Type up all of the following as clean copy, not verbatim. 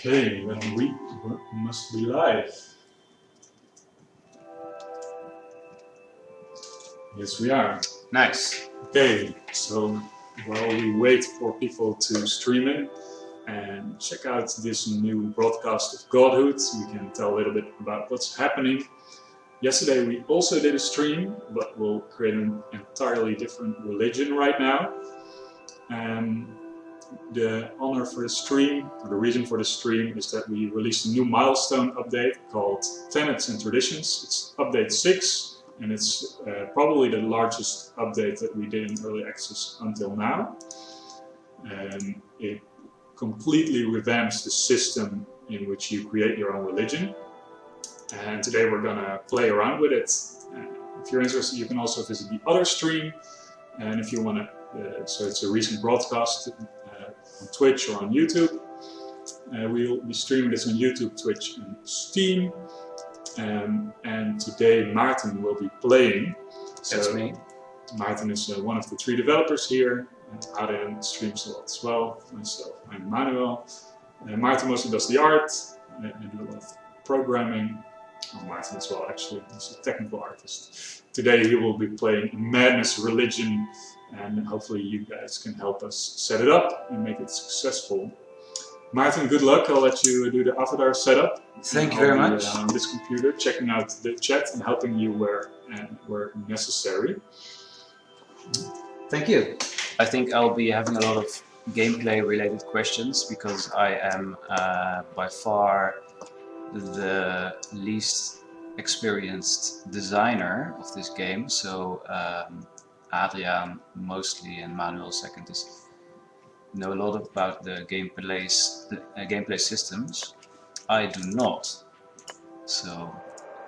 Okay, then we must be live. Yes, we are. Nice. Okay, so while we wait for people to stream in and check out this new broadcast of Godhood, we can tell a little bit about what's happening. Yesterday we also did a stream, but we'll create an entirely different religion right now. The honor for the stream, or the reason for the stream, is that we released a new Milestone update called Tenets and Traditions. It's update 6, and it's probably the largest update that we did in early access until now. It completely revamps the system in which you create your own religion. And today we're gonna play around with it. If you're interested, you can also visit the other stream. And if you wanna, so it's a recent broadcast on Twitch or on YouTube. We'll be streaming this on YouTube, Twitch, and Steam. And today Maarten will be playing. That's me. Maarten is one of the 3 developers here. Adrian streams a lot as well. Myself, I'm Manuel. Maarten mostly does the art. I do a lot of programming. Maarten as well, actually. He's a technical artist. Today he will be playing Madness Religion, and hopefully you guys can help us set it up and make it successful. Maarten, good luck. I'll let you do the avatar setup. Thank you very much. On this computer, checking out the chat and helping you where necessary. Thank you. I think I'll be having a lot of gameplay related questions because I am by far the least experienced designer of this game. So Adrian mostly and Manuel second know a lot about the gameplay systems. I do not, so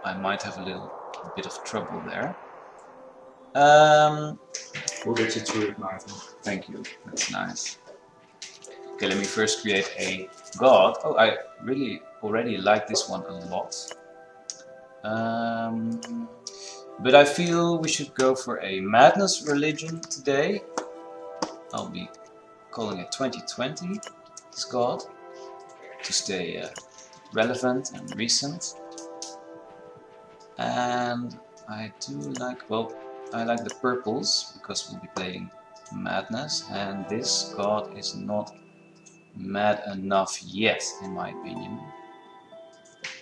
I might have a bit of trouble there. We'll get you through it, Maarten. Thank you, that's nice. Okay, let me first create a god. Oh, I really already like this one a lot. But I feel we should go for a Madness Religion today. I'll be calling it 2020, this god, to stay relevant and recent. And I do like, well, I like the purples because we'll be playing Madness, and this god is not mad enough yet, in my opinion.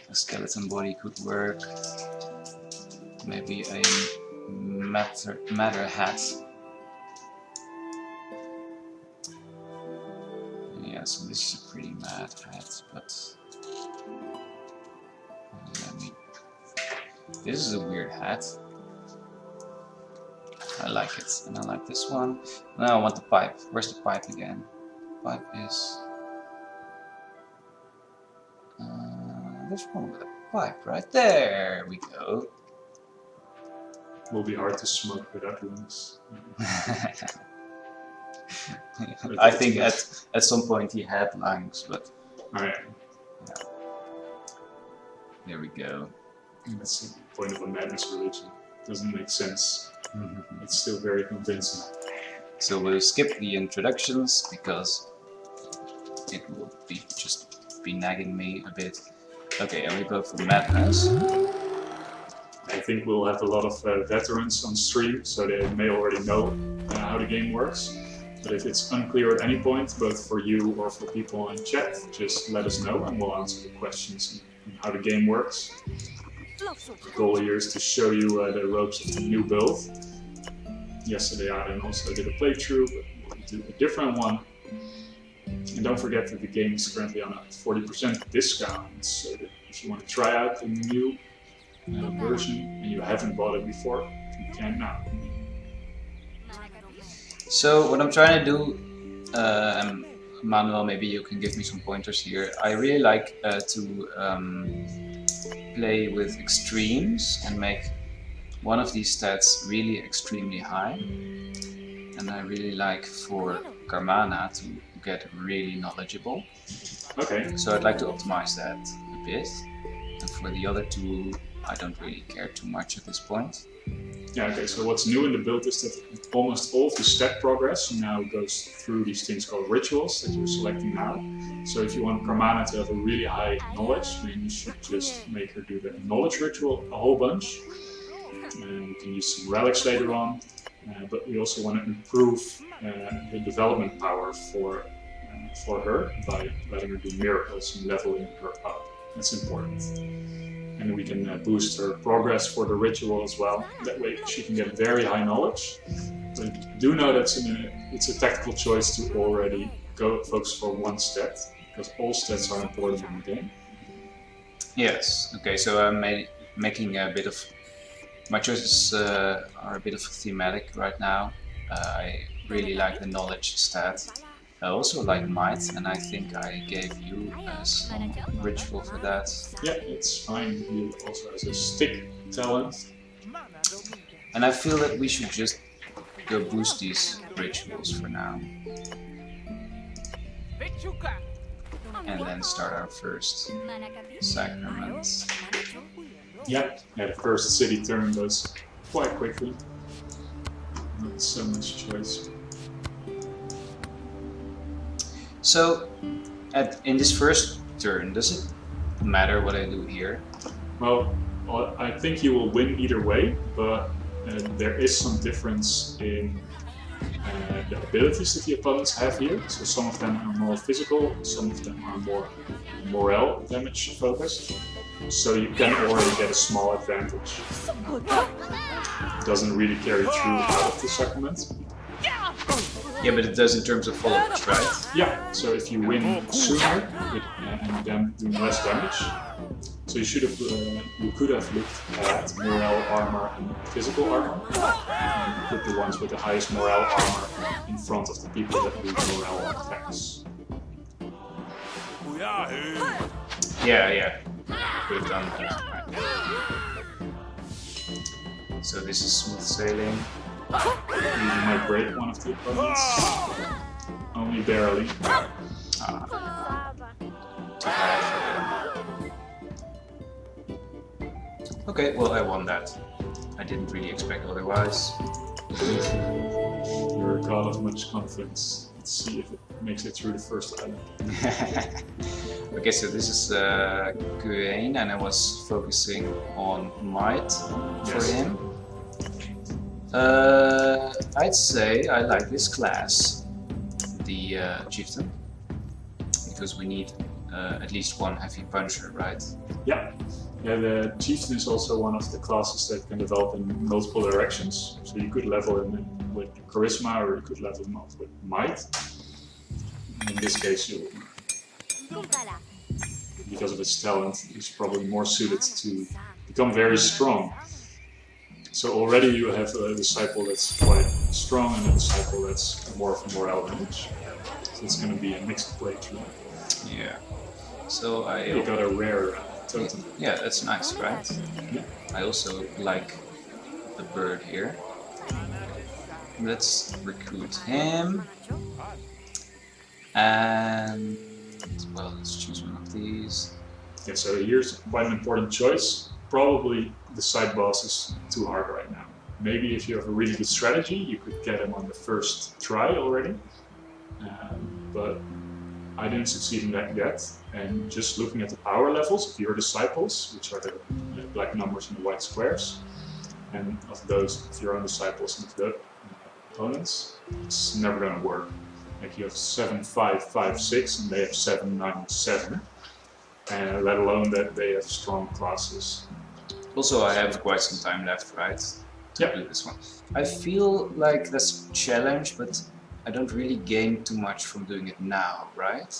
A skeleton body could work, maybe a matter hat. Yeah, so this is a pretty mad hat, but this is a weird hat. I like it, and I like this one. Now I want the pipe. Where's the pipe again? Pipe is there's one with a pipe right there. We go. Will be hard to smoke without lungs. I think at some point he had lungs, but yeah. There we go. That's the point of a Madness Religion. Doesn't make sense. It's still very convincing. So we'll skip the introductions because it will just be nagging me a bit. Okay, and we go for Madness. I think we'll have a lot of veterans on stream, so they may already know how the game works. But if it's unclear at any point, both for you or for people in chat, just let us know and we'll answer the questions on how the game works. The goal here is to show you the ropes of the new build. Yesterday Arden also did a playthrough, but we'll do a different one. And don't forget that the game is currently on a 40% discount, so that if you want to try out the new version and you haven't bought it before, you can now. So what I'm trying to do, and Manuel, maybe you can give me some pointers here. I really like to play with extremes and make one of these stats really extremely high. And I really like for Carmana to get really knowledgeable. Okay. So I'd like to optimize that a bit. And for the other two, I don't really care too much at this point. Yeah, okay, so what's new in the build is that almost all of the stat progress now goes through these things called rituals that you're selecting now. So if you want Carmana to have a really high knowledge, then you should just make her do the knowledge ritual a whole bunch. And you can use some relics later on, but we also want to improve the development power for her by letting her do miracles and leveling her up. That's important. And we can boost her progress for the ritual as well. That way she can get very high knowledge. But do know that it's a tactical choice to already go focus for one stat, because all stats are important in the game. Yes, okay, so I'm making a bit of... My choices are a bit of thematic right now. I really like the knowledge stat. I also like might, and I think I gave you some ritual for that. Yeah, it's fine. He also has a stick talent. And I feel that we should just go boost these rituals for now. And then start our first sacrament. Yeah, the first city turn goes quite quickly. Not so much choice. So, in this first turn, does it matter what I do here? Well, I think you will win either way, but there is some difference in the abilities that the opponents have here. So some of them are more physical, some of them are more morale damage focused. So you can already get a small advantage. It doesn't really carry through out of the sacrament. Yeah, but it does in terms of followers, right? Yeah, so if you win sooner and then doing less damage, so you could have looked at morale armor and physical armor, and put the ones with the highest morale armor in front of the people that do morale attacks. Yeah. Could have done that. So this is smooth sailing. You might break one of the opponents. Only barely. Too bad for them. Okay, well I won that. I didn't really expect otherwise. You're a god of much confidence. Let's see if it makes it through the first island. Okay, so this is Kuein, and I was focusing on might for him. I'd say I like this class, the chieftain, because we need at least one heavy puncher, right? Yeah, the chieftain is also one of the classes that can develop in multiple directions. So you could level him with charisma, or you could level him up with might. In this case, because of his talent, he's probably more suited to become very strong. So already you have a disciple that's quite strong and a disciple that's more of a morale damage. So it's going to be a mixed playthrough. Yeah. So You got a rare totem. Yeah, that's nice, right? Yeah. I also like the bird here. Let's recruit him. And well, let's choose one of these. Yeah, so here's quite an important choice. Probably the side boss is too hard right now. Maybe if you have a really good strategy, you could get him on the first try already. But I didn't succeed in that yet. And just looking at the power levels of your disciples, which are the black numbers and the white squares, and of those of your own disciples and of the opponents, it's never going to work. Like you have 7, 5, 5, 6, and they have 7, 9, 7. And let alone that they have strong classes. Also, I have quite some time left, right? To Yeah. do this one. I feel like that's a challenge, but I don't really gain too much from doing it now, right?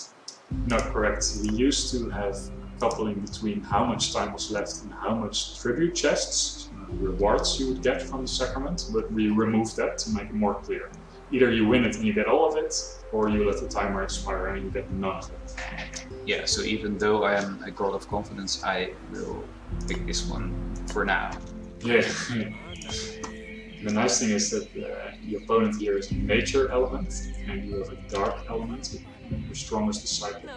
Not correct. We used to have coupling between how much time was left and how much tribute chests, rewards you would get from the sacrament, but we removed that to make it more clear. Either you win it and you get all of it, or you let the timer expire and you get none of it. Yeah, so even though I am a god of confidence, I will pick this one for now. Yeah. The nice thing is that the opponent here is a nature element, and you have a dark element, your strongest disciple.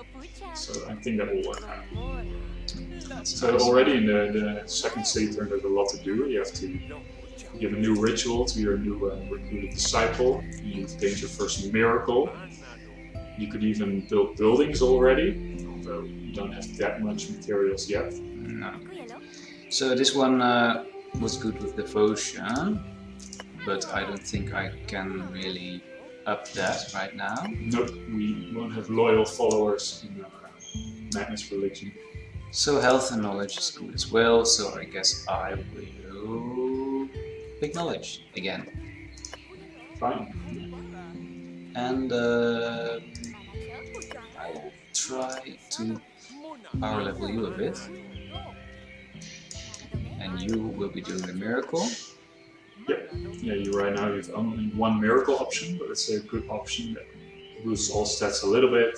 So I think that will work out. So already in the second city turn, there's a lot to do. You have to give a new ritual to your new recruited disciple. You've gained your first miracle. You could even build buildings already, although you don't have that much materials yet. No. So this one was good with devotion, but I don't think I can really up that right now. Nope, we won't have loyal followers in Madness religion. So health and knowledge is good as well, so I guess I will pick knowledge again. Fine. And I will try to power level you a bit. And you will be doing the miracle. Yep. Yeah, you right now have only one miracle option, but it's a good option that boosts all stats a little bit,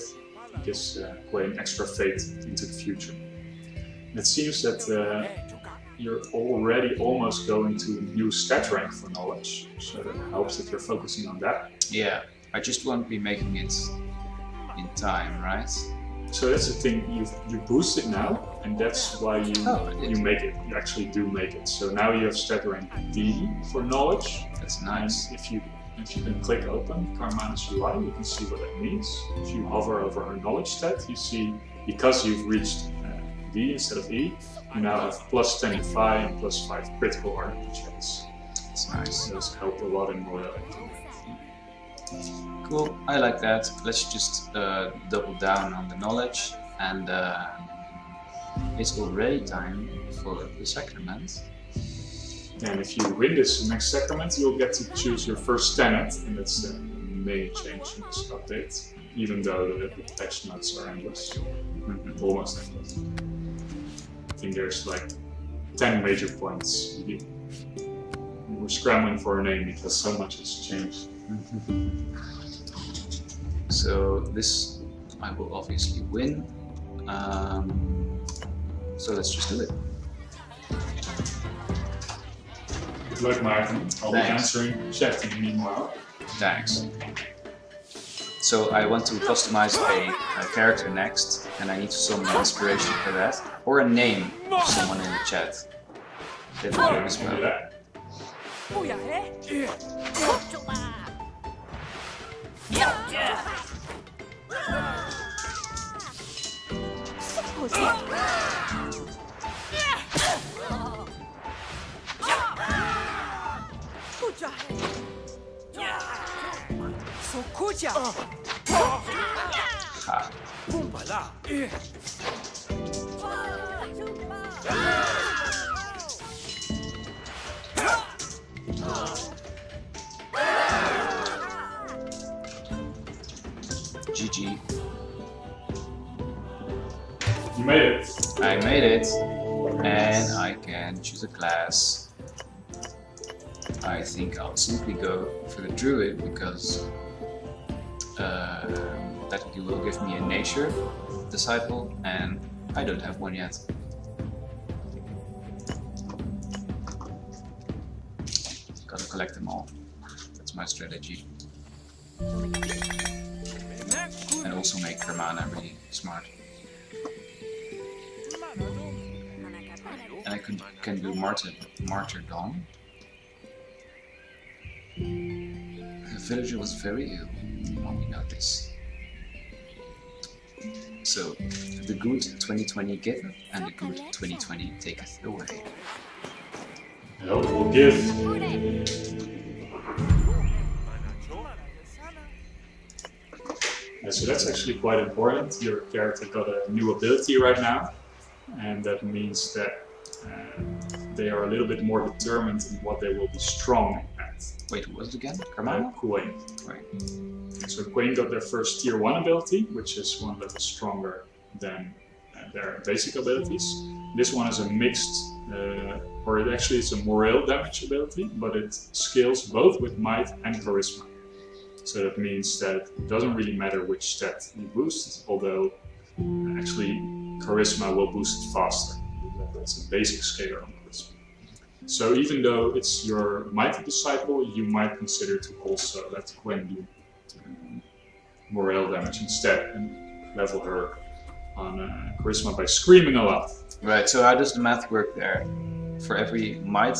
gives Quain extra faith into the future. And it seems that you're already almost going to a new stat rank for knowledge, so that helps that you're focusing on that. Yeah, I just won't be making it in time, right? So that's the thing, you boost it now, and that's why you make it. You actually do make it. So now you have stat rank D for knowledge. That's nice. And if you can click open Carmana's UI, you can see what that means. If you hover over her knowledge stat, you see, because you've reached D instead of E, you now have plus 10 Phi and plus 5 critical RPG checks. That's nice. Those help a lot in morale. Cool, I like that. Let's just double down on the knowledge, and it's already time for the sacrament. And if you win this next sacrament, you'll get to choose your first tenet, and that's the main change in this update, even though the patch notes are endless. Almost endless. I think there's like 10 major points. We're scrambling for a name because so much has changed. So this I will obviously win. So let's just do it. Good luck, Martin. I'll be answering chat in the meanwhile. Thanks. So I want to customize a character next, and I need some inspiration for that, or a name of someone in the chat. That will work as well. Ha. GG. You made it. I made it, and I can choose a class. I think I'll simply go for the druid because that will give me a nature disciple, and I don't have one yet. Gotta collect them all. That's my strategy. And also make Hermana really smart. And I can do martyrdom. The villager was very ill. Oh, we know this. So, the good 2020 giveth, and the good 2020 taketh away. Help will give. So that's actually quite important. Your character got a new ability right now, and that means that they are a little bit more determined in what they will be strong at. Wait, who was it again? Carmana? Quain. Right. So Quain got their first tier 1 ability, which is one level stronger than their basic abilities. This one is a mixed, or it actually is a morale damage ability, but it scales both with might and charisma. So that means that it doesn't really matter which stat you boost, although actually charisma will boost it faster. That's a basic scalar on charisma. So even though it's your mighty disciple, you might consider to also let Quain do morale damage instead and level her on charisma by screaming a lot. Right, so how does the math work there? For every might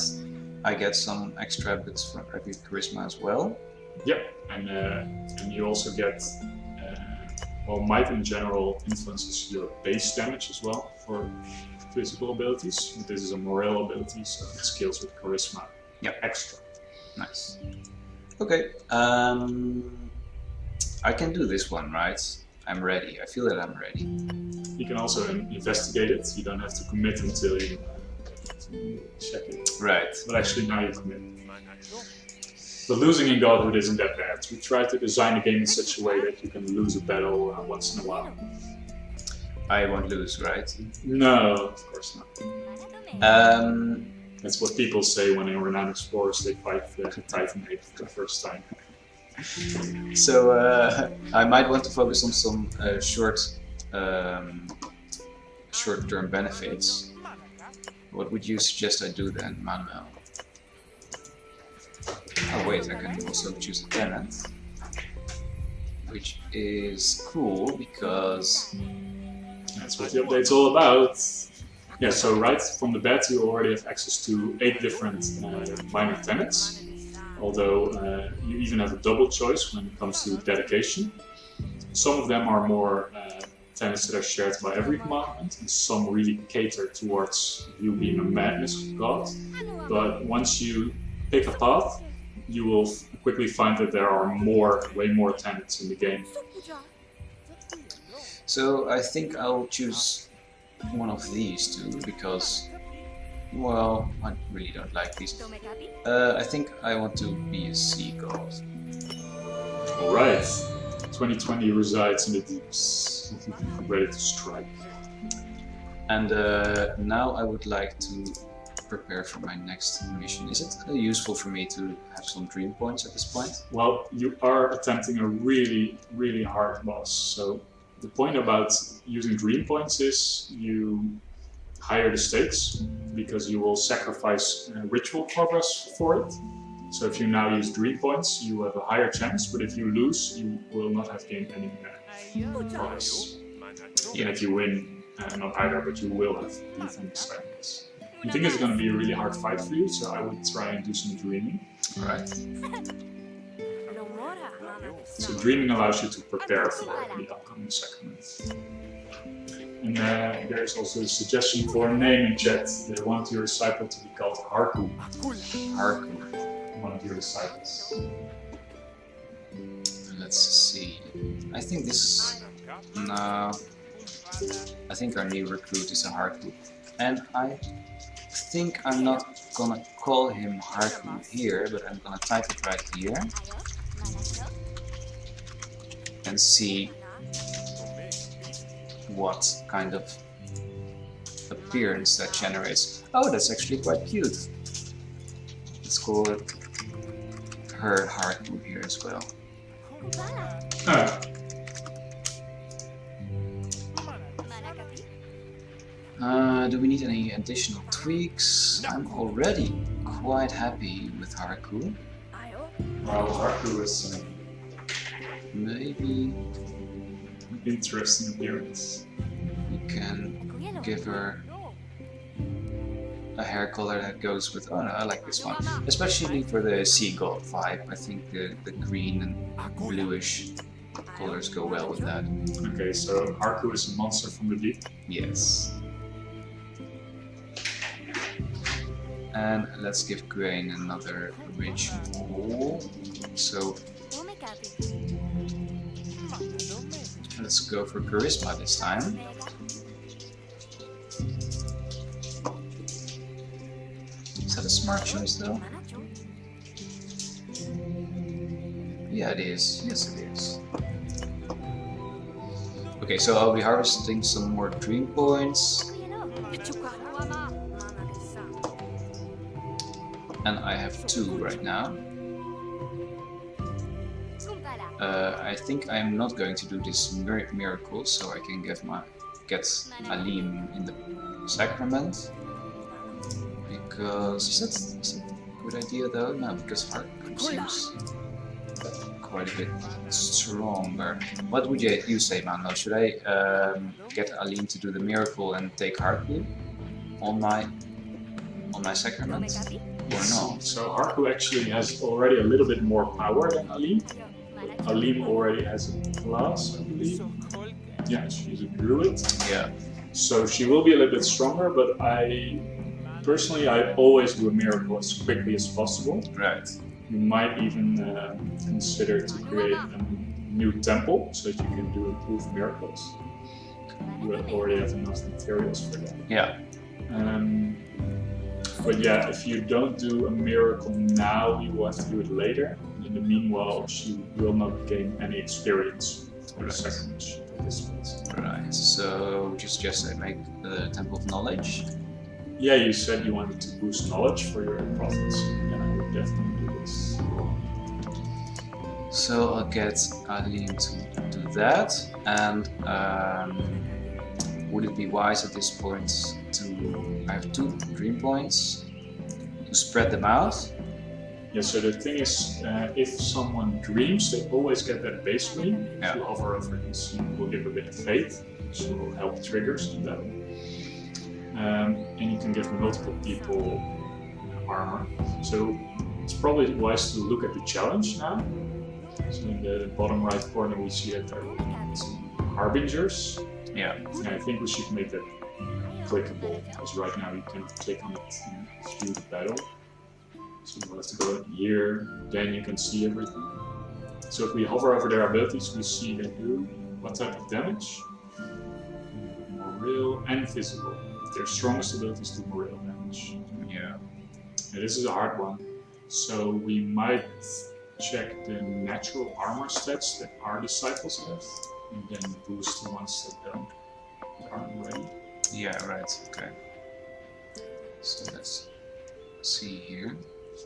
I get some extra bits from every charisma as well. Yep, and you also get, well, might in general influences your base damage as well for physical abilities. This is a morale ability, so it scales with charisma. Yep. Extra. Nice. Okay. I can do this one, right? I'm ready. I feel that I'm ready. You can also investigate it. You don't have to commit until you check it. Right. But actually now you commit. But losing in Godhood isn't that bad. We try to design the game in such a way that you can lose a battle once in a while. I won't lose, right? No, of course not. That's what people say when in Renowned Explorers they fight the Titanate for the first time. So I might want to focus on some short-term benefits. What would you suggest I do then, Manuel? Oh wait, I can also choose a tenet, which is cool because that's what the update's all about. Yeah, so right from the bat you already have access to 8 different minor tenets, although you even have a double choice when it comes to dedication. Some of them are more tenets that are shared by every commandment, and some really cater towards you being a madness god. But once you pick a path, you will quickly find that there are way more tenets in the game. So I think I'll choose one of these two because, well, I really don't like these. I think I want to be a sea god. Alright, 2020 resides in the deeps, ready to strike. And now I would like to prepare for my next mission. Is it useful for me to have some dream points at this point? Well, you are attempting a really, really hard boss. So the point about using dream points is you higher the stakes because you will sacrifice ritual progress for it. So if you now use dream points, you have a higher chance, but if you lose, you will not have gained any progress. Yeah. And if you win, not either, but you will have beaten sadness. I think it's going to be a really hard fight for you, so I would try and do some dreaming. Alright. So dreaming allows you to prepare for the upcoming sacrament. And there's also a suggestion for a name in chat. They want your disciple to be called Harku. Harku. One of your disciples. Let's see. I think this... No. I think our new recruit is a Harku. And I think I'm not gonna call him Harku here, but I'm gonna type it right here. And see what kind of appearance that generates. Oh, that's actually quite cute. Let's call it her Harku here as well. Do we need any additional tweaks? I'm already quite happy with Harku. Well, Harku is Maybe interesting appearance. we can give her a hair color that goes with... Oh no, I like this one. Especially for the seagull vibe. I think the green and bluish colors go well with that. Okay, so Harku is a monster from the deep. Yes. And let's give Grain another ritual. So let's go for charisma this time. Is that a smart choice though? Yeah, it is. Yes, it is. Okay, so I'll be harvesting some more dream points. And I have 2 right now. I think I'm not going to do this miracle, so I can get Alim in the sacrament. Because is that a good idea though? No, because Harku seems quite a bit stronger. What would you say, Mano? Should I get Alim to do the miracle and take Harku on my sacrament? or not? So Haku actually has already a little bit more power than Alim. Alim already has a class, I believe. Yeah, she's a druid. Yeah. So she will be a little bit stronger, but personally, I always do a miracle as quickly as possible. Right. You might even consider to create a new temple so that you can do improved miracles. You already have enough materials for that. Yeah. But yeah, if you don't do a miracle now, you will have to do it later. In the meanwhile, she will not gain any experience for the second mission participants. Right. So just I make the Temple of Knowledge. Yeah, you said you wanted to boost knowledge for your prophets, and I would definitely do this. So I'll get Adeline to do that, and would it be wise at this point to... I have 2 dream points, to spread them out? Yeah, so the thing is, if someone dreams, they always get that base dream. If you hover over it, you will give a bit of faith, which will help triggers in that. And you can give multiple people armor. So it's probably wise to look at the challenge now. So in the bottom right corner we see that there are some harbingers. Yeah. And I think we should make that clickable, because right now you can click on it and view the battle. So you have to go here, then you can see everything. So if we hover over their abilities, we see they do what type of damage? Morale and physical. Their strongest abilities do morale damage. Yeah. And this is a hard one. So we might check the natural armor stats that our disciples have, and then boost the ones that aren't ready. Yeah, right, okay. So let's see here.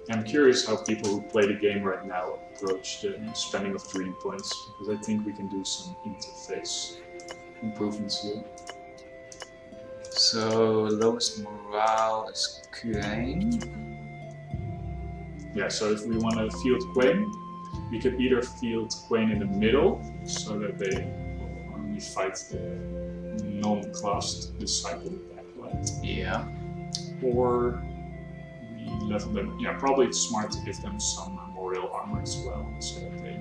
I'm curious how people who play the game right now approach the spending of dream points, because I think we can do some interface improvements here. So lowest morale is Quain. Yeah, so if we want to field Quain, we could either field Quain in the middle, so that they will only fight the non-classed disciple backlight. Yeah. Or we level them. Yeah, probably it's smart to give them some morale armor as well, so that they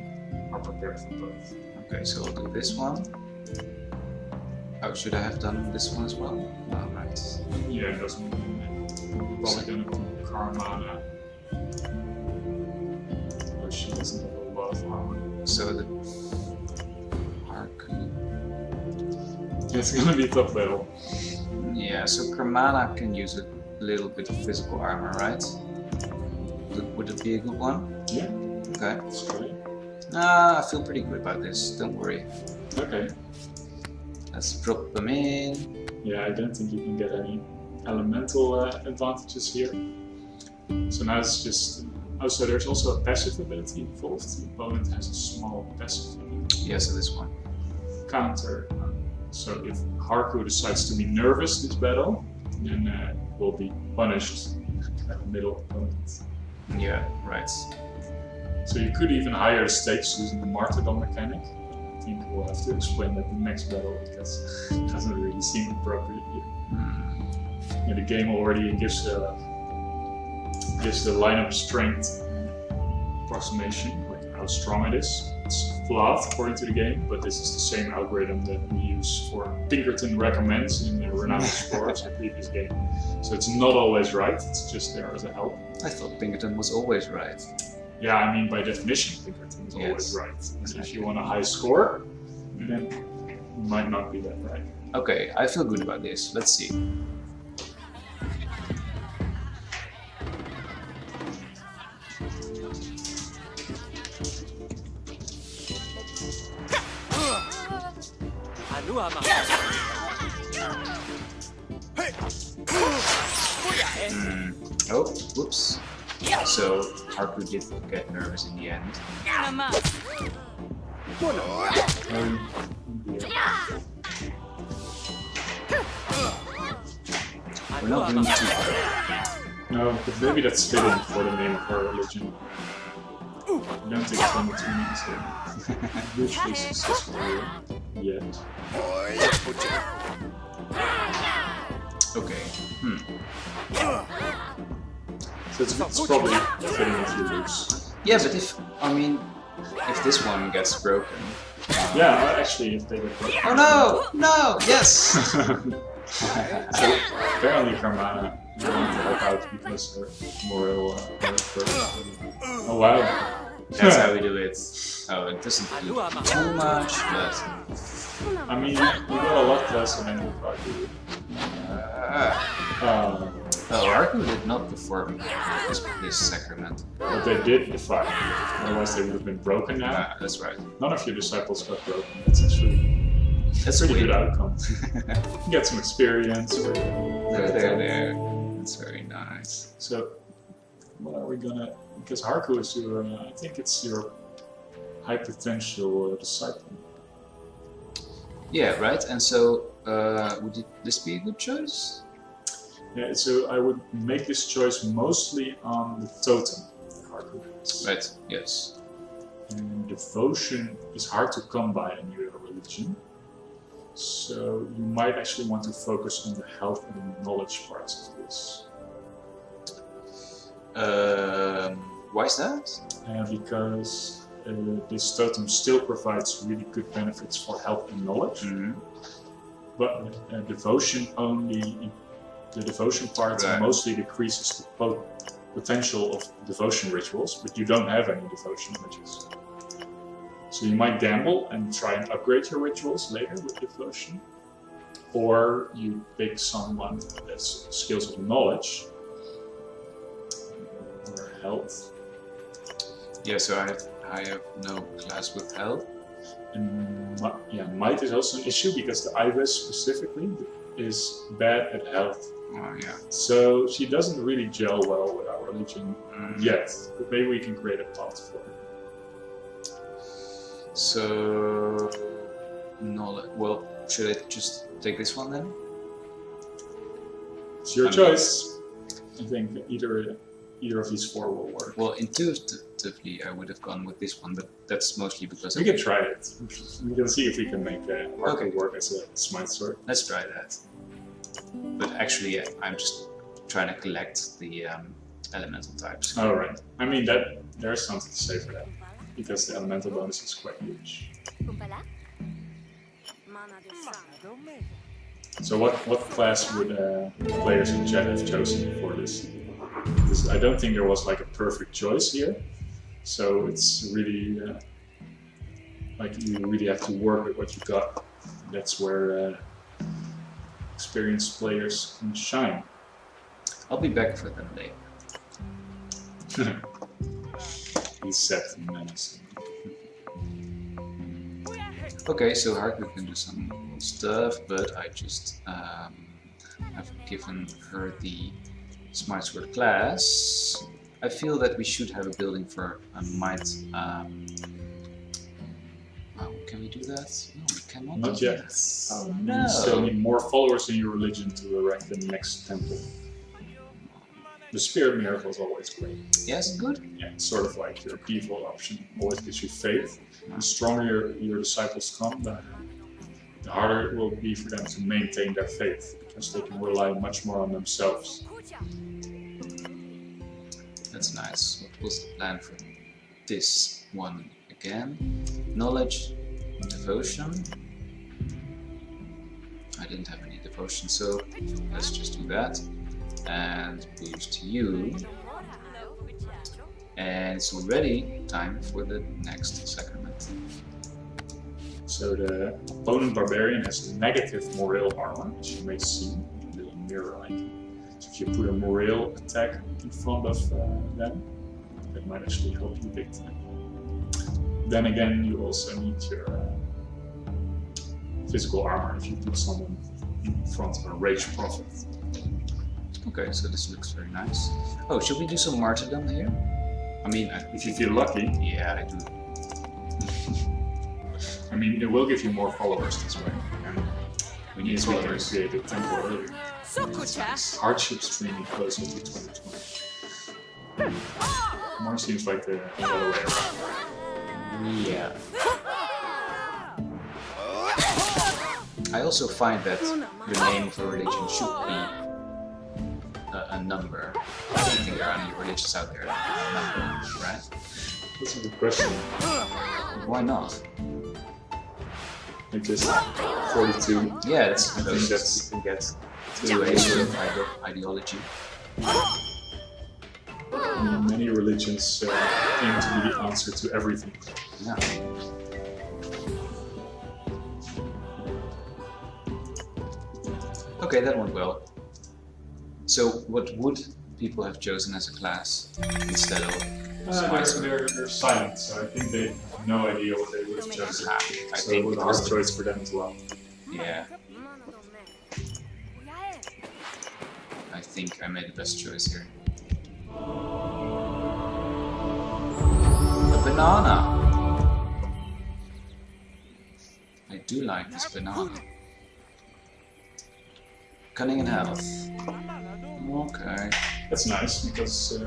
are prepared for both. Okay, so I'll do this one. Oh, should I have done this one as well? Oh, right. Yeah, it doesn't matter. We're probably gonna do Carmana. Or she doesn't have a lot of armor. So the Haku. It's gonna be a tough battle. Yeah, so Carmana can use a little bit of physical armor, right? Would it be a good one? Yeah. Okay. Let's try it. Nah, I feel pretty good about this, don't worry. Okay. Let's drop them in. Yeah, I don't think you can get any elemental advantages here. So now it's just... Oh, so there's also a passive ability involved. The opponent has a small passive ability. Yeah, so this one. Counter. So if Haku decides to be nervous this battle, then will be punished by the middle opponent. Yeah, right. So you could even higher the stakes using the martyrdom mechanic. I think we'll have to explain that in the next battle, because it doesn't really seem appropriate here. Yeah, the game already gives the lineup strength approximation, like how strong it is. It's flawed according to the game, but this is the same algorithm that we use for Pinkerton recommends in the Renowned Explorers, the previous game. So it's not always right, it's just there as a help. I thought Pinkerton was always right. Yeah, I mean by definition Pinkerton is always right. Exactly. If you want a high score, then it might not be that right. Okay, I feel good about this. Let's see. Oh, whoops. So Haku did get nervous in the end. We're not doing too bad. No, but maybe that's fitting for the name of our religion. I don't think it's one of 2 minutes here. Usually successful here. Yet. Okay. So it's probably fitting if you lose. Yeah, but if this one gets broken. Yeah, actually, if they get broken. Oh no! No! Yes! So apparently Carmana wanted to help out because her morale Oh wow. That's how we do it. Oh, it doesn't do too much, but... I mean, we got a lot closer than we thought we would. Well, Arku did not perform this sacrament. But they did defy. Otherwise they would have been broken now. Ah, that's right. None of your disciples got broken. That's actually That's a pretty sweet. good outcome. Get some experience. There. That's very nice. So, what are we gonna... Because Harku is your... I think it's your high potential disciple. Yeah, right. And so, would this be a good choice? Yeah, so I would make this choice mostly on the totem that Harku has. Right. Yes. And devotion is hard to come by in your religion. So you might actually want to focus on the health and knowledge parts of this. Why is that? Because this totem still provides really good benefits for health and knowledge. Mm-hmm. But devotion only, the devotion part Right. mostly decreases the potential of devotion rituals, but you don't have any devotion rituals. So you might gamble and try and upgrade your rituals later with devotion. Or you pick someone that's skills of knowledge or health. Yeah, so I have no class with health. And might is also an issue because the ibis specifically is bad at health. Oh, yeah. So she doesn't really gel well with our religion yet, but maybe we can create a path for her. So, knowledge. Well, should I just take this one then? It's your choice. I think either of these four will work. Well, intuitively, I would have gone with this one, but that's mostly because We can try it. We can see if we can make Marco work as a smite sword. Let's try that. But actually, yeah, I'm just trying to collect the elemental types. Oh, right. I mean, there's something to say for that, because the elemental bonus is quite huge. So what class would players in chat have chosen for this? Because I don't think there was like a perfect choice here. So it's really like you really have to work with what you got. That's where experienced players can shine. I'll be back for them later. He's set and menacing. Okay, so Harku can do some cool stuff, but I just have given her the Smite Sword class. I feel that we should have a building for a might. Oh, can we do that? No, we cannot. Not do yet. that. Oh no! You still need more followers in your religion to erect the next temple. The Spirit Miracle is always great. Yes, good. Yeah, it's sort of like your default option. Always gives you faith. The stronger your disciples come, the harder it will be for them to maintain their faith, because they can rely much more on themselves. That's nice. What was the plan for this one again? Knowledge, devotion. I didn't have any devotion, so let's just do that. And boost you. And it's already time for the next sacrament. So the opponent barbarian has negative morale armor, as you may see in the little mirror icon. So if you put a morale attack in front of them, that might actually help you big time. Then again, you also need your physical armor if you put someone in front of a rage prophet. Okay, so this looks very nice. Oh, should we do some martyrdom here? I mean, If you feel lucky, yeah, I do. I mean, it will give you more followers this way. We need Means we can followers. create a temple earlier. Hardships bring me closer to 2020. More seems like the other way around. Yeah. I also find that the name of a religion should be a number. I don't think there are any religions out there that have a number, right? That's a good question. Why not? Like just 42. Yeah, that's I think close that's you can get to a sort of ideology. Many religions aim to be the answer to everything. Yeah. Okay, that went well. So, what would people have chosen as a class instead of They're silent, so I think they have no idea what they would have chosen. I So think it was a hard choice for them as well. Yeah, I think I made the best choice here. A banana! I do like this banana. Cunning and health. Okay. That's nice because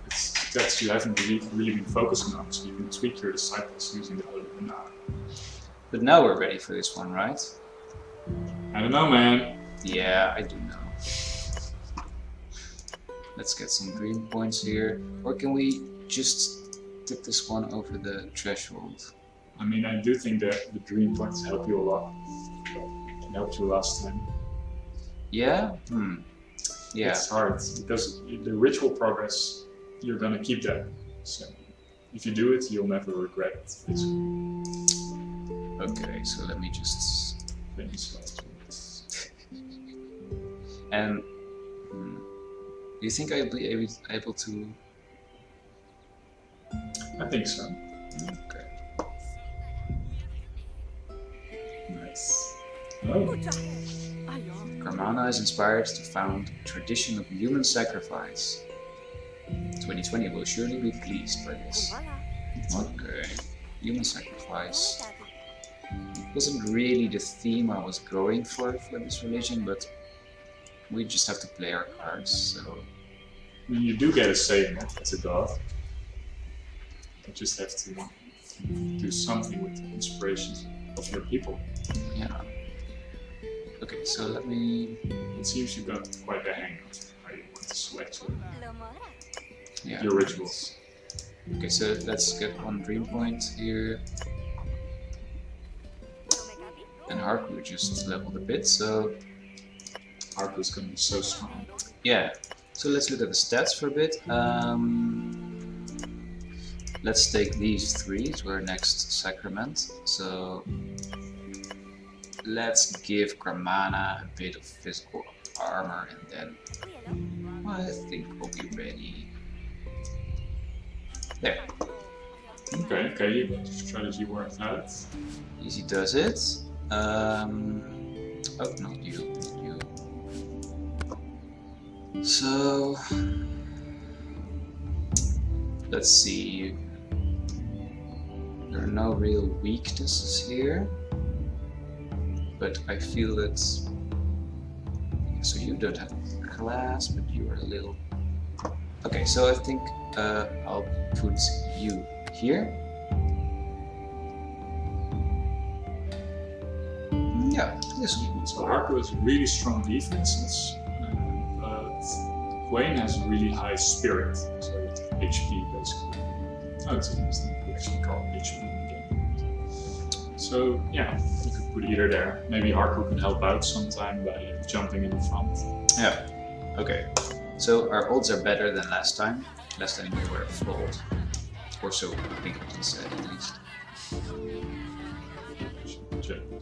it's that you haven't really been focusing on, so you can tweak your disciples using the other banana. But now we're ready for this one, right? I don't know, man. Yeah, I do know. Let's get some dream points here. Or can we just tip this one over the threshold? I mean, I do think that the dream points help you a lot. It helped you last time. Yeah? Yeah. It's hard because the ritual progress, you're gonna keep that. So if you do it, you'll never regret it. Basically. Okay, so let me just... Things And do you think I'll be able to? I think so. Okay. Nice. Oh. Karmana is inspired to found a tradition of human sacrifice. 2020 will surely be pleased by this. Okay. Human sacrifice. It wasn't really the theme I was going for this religion, but we just have to play our cards, so... I mean, you do get a say in it as a god. You just have to do something with the inspirations of your people. Yeah. Okay, so let me... It seems you got quite a hang of how you want to select Yeah. your rituals. Okay, so let's get one dream point here. And Harku just leveled a bit, so... Harku is going to be so strong. Yeah, so let's look at the stats for a bit. Let's take these three to our next sacrament. So let's give Karmana a bit of physical armor and then I think we'll be ready. There. Okay, your strategy worked out. Easy does it. Oh, not you. So let's see. There are no real weaknesses here, but I feel that. So you don't have a class, but you are a little. Okay, so I think I'll put you here. Yeah, this will be good. So Harku has really strong defenses, but Quain has really high spirit, so HP basically. Oh, it's interesting. We actually call it HP in the game. So yeah, you could put either there. Maybe Harku can help out sometime by jumping in the front. Yeah. Okay. So our odds are better than last time. Last time we were flawed. Or so I think it was said at least.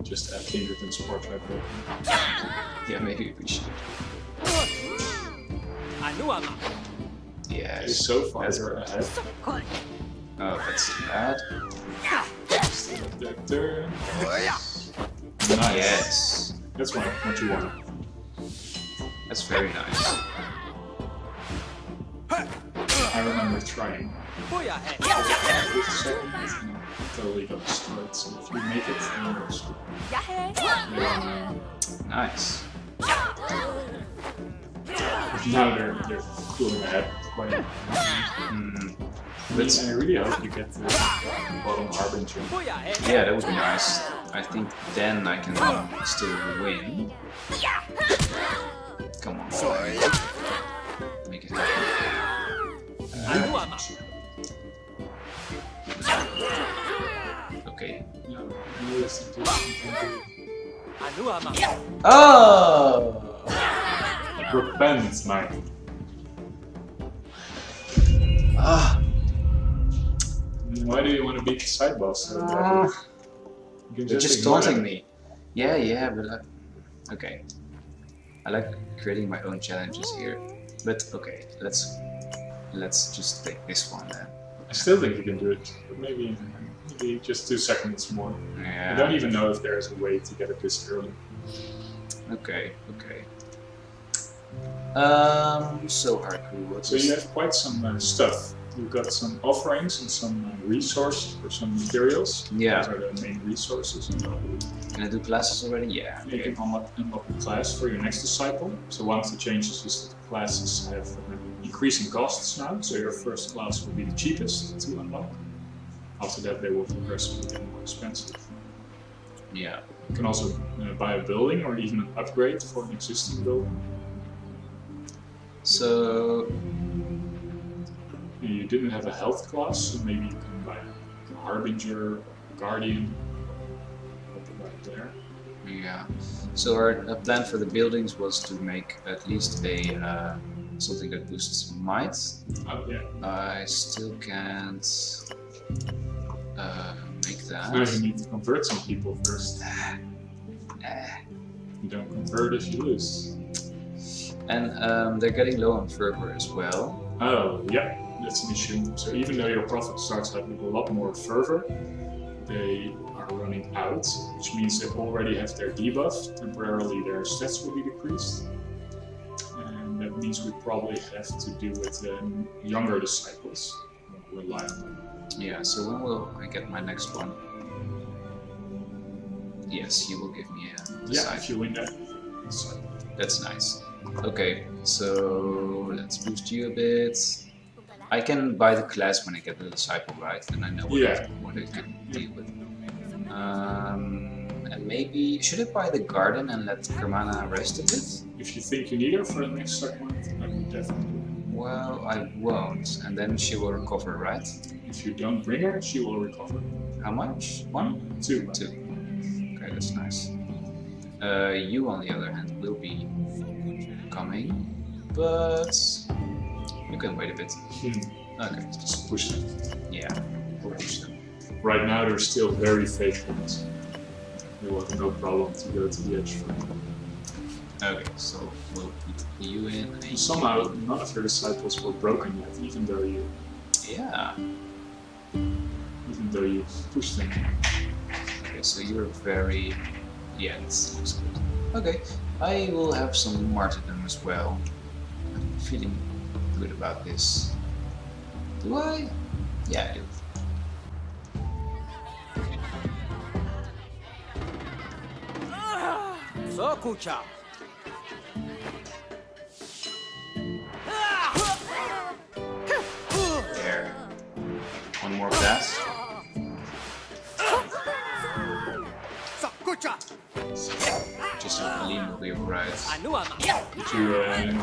Just add Pinkerton Sport right there. Yeah, maybe we should. Yes. So far you're ahead. Oh, that's too bad. Nice. Yes. That's what you want. That's very nice. I remember trying. With the second, totally got destroyed, so if you make it, then you're screwed. Nice. Now they're cooling ahead quite. I really hope you get the bottom Harbinger. Yeah, that would be nice. I think then I can still win. Come on. make it happen. Okay. Oh! Repent, man. Ah. Why do you want to beat the side boss? You're just taunting me. Yeah, but okay. I like creating my own challenges here. But okay, let's just take this one then. I still think you can do it, but maybe just 2 seconds more. Yeah. I don't even know if there's a way to get it this early. Okay. So Harku, So you have quite some stuff. You've got some offerings and some resources or some materials. Yeah. Those are the main resources. Can I do classes already? Yeah. You can unlock a class for your next disciple. So one of the changes is that the classes have increasing costs now. So your first class will be the cheapest to unlock. After that, they will progressively get more expensive. Yeah. You can also buy a building or even an upgrade for an existing building. So you didn't have a health class, so maybe you can buy a Harbinger, a Guardian, right there. Yeah. So our plan for the buildings was to make at least a something that boosts might. Oh yeah. I still can't make that. Now you need to convert some people first. You don't convert if you lose. And they're getting low on fervor as well. Oh yeah, that's an issue. So even though your prophet starts out with a lot more fervor, they are running out, which means they already have their debuff. Temporarily their stats will be decreased. And that means we probably have to do with younger disciples. We'll rely on them. Yeah, so when will I get my next one? Yes, you will give me a Yeah, if you win that. So. That's nice. Okay, so let's boost you a bit. I can buy the class when I get the disciple, right? And I know what I can deal with. And maybe should I buy the garden and let Kermana rest a bit? If you think you need her for the next segment, I would definitely. Well, I won't, and then she will recover, right? If you don't bring her, she will recover. How much? 1? 2. 2. Okay, that's nice. You, on the other hand, will be coming, but you can wait a bit. Okay, just push them. Yeah, we'll push them. Right now, they're still very faithful. They will have no problem to go to the edge for them. Okay, so we'll put you in. And somehow, none of your disciples were broken yet, even though you. Yeah. Even though you pushed them. Okay, so you're very. Yeah, this looks good. Okay, I will have some martyrdom as well. I'm feeling good about this. Do I? Yeah, I do. There. One more pass. Just a lean will be right. Did you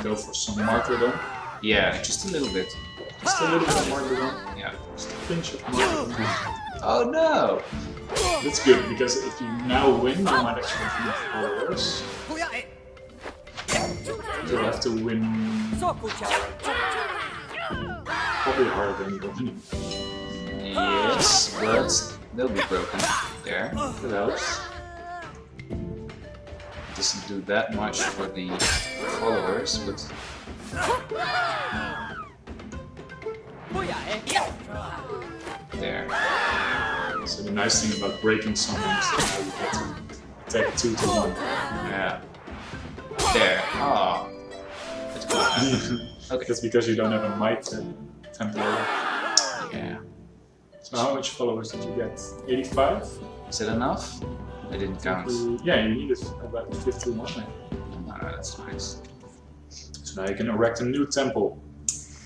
go for some martyrdom? Yeah, just a little bit. Just a little bit of martyrdom? Yeah. Just a pinch of martyrdom. Oh no! That's good, because if you now win, you might actually finish followers. You'll have to win probably harder than you win. Yes, but they'll be broken. There. That helps. Doesn't do that much for the followers, but there. So the nice thing about breaking something is that you get to attack 2 to 1. Yeah. There. Oh. That's good. Okay. That's because you don't have a might temporary. Yeah. So how much followers did you get? 85? Is that enough? I didn't count. Yeah, you needed about 51. Oh, that's nice. So now you can erect a new temple.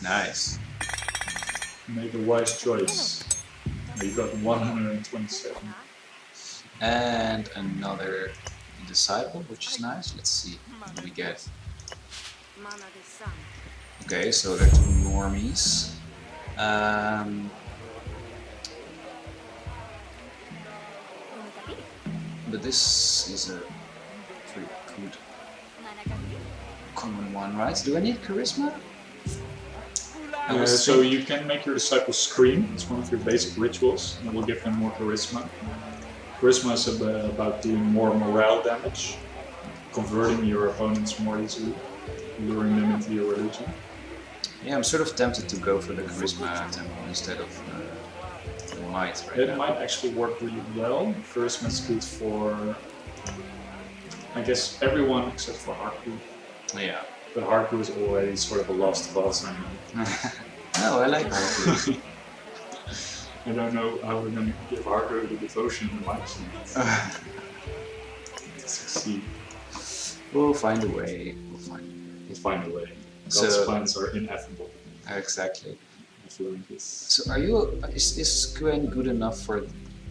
Nice. Make a wise choice. Now you got 127. And another disciple, which is nice. Let's see what we get. Okay, so they're two normies. But this is a pretty good common one, right? Do I need charisma? So you can make your disciples scream. It's one of your basic rituals, and it will give them more charisma. Charisma is about doing more morale damage, converting your opponents more easily, luring them into your religion. Yeah, I'm sort of tempted to go for the charisma temple instead of the might right It now. might actually work really well. Charisma is good for, I guess, everyone except for Haku. Yeah. But Haku is already sort of a lost cause. No, I like Godhood. I don't know how we're going to give Haku the devotion in the might to succeed. We'll find a way. We'll find a way. God's So- plans are ineffable. Exactly. I feel like this. So is Gwen good enough for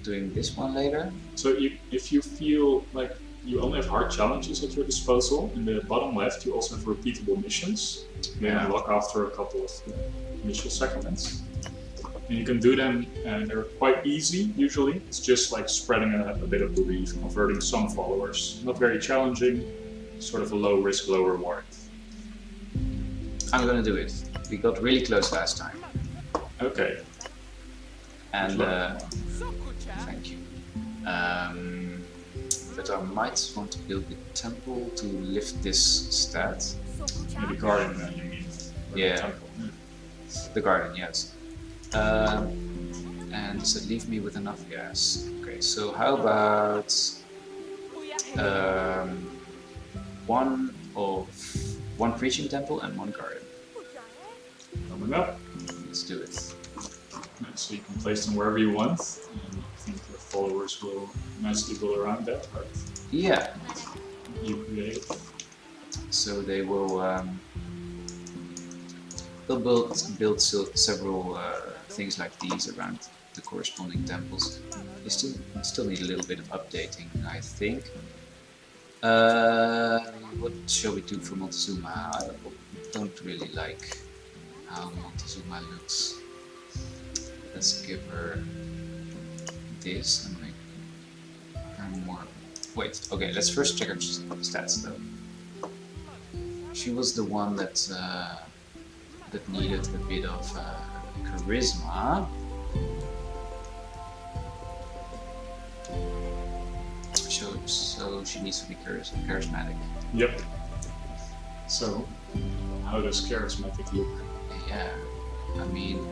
doing this one later? So if you feel like you only have hard challenges at your disposal, in the bottom left you also have repeatable missions. They Yeah. unlock after a couple of initial sacraments. And you can do them, and they're quite easy usually. It's just like spreading a bit of belief, converting some followers. Not very challenging, sort of a low risk, low reward. I'm gonna do it. We got really close last time. Okay. And Sure. thank you. But I might want to build the temple to lift this stat. Maybe garden you mean. Or the Yeah. temple. The garden, yes. And does it leave me with enough gas? Okay, so how about one preaching temple and one garden? Coming up. Let's do it. So you can place them wherever you want, and I think your followers will nicely go around that, right? Yeah. You create. So they will they'll build several things like these around the corresponding temples. They still need a little bit of updating, I think. What shall we do for Montezuma? I don't really like how Montezuma looks. Let's give her this and make her more. Wait, okay, let's first check her stats though. She was the one that that needed a bit of charisma. So she needs to be charismatic. Yep. So, how does charismatic look? Yeah, I mean,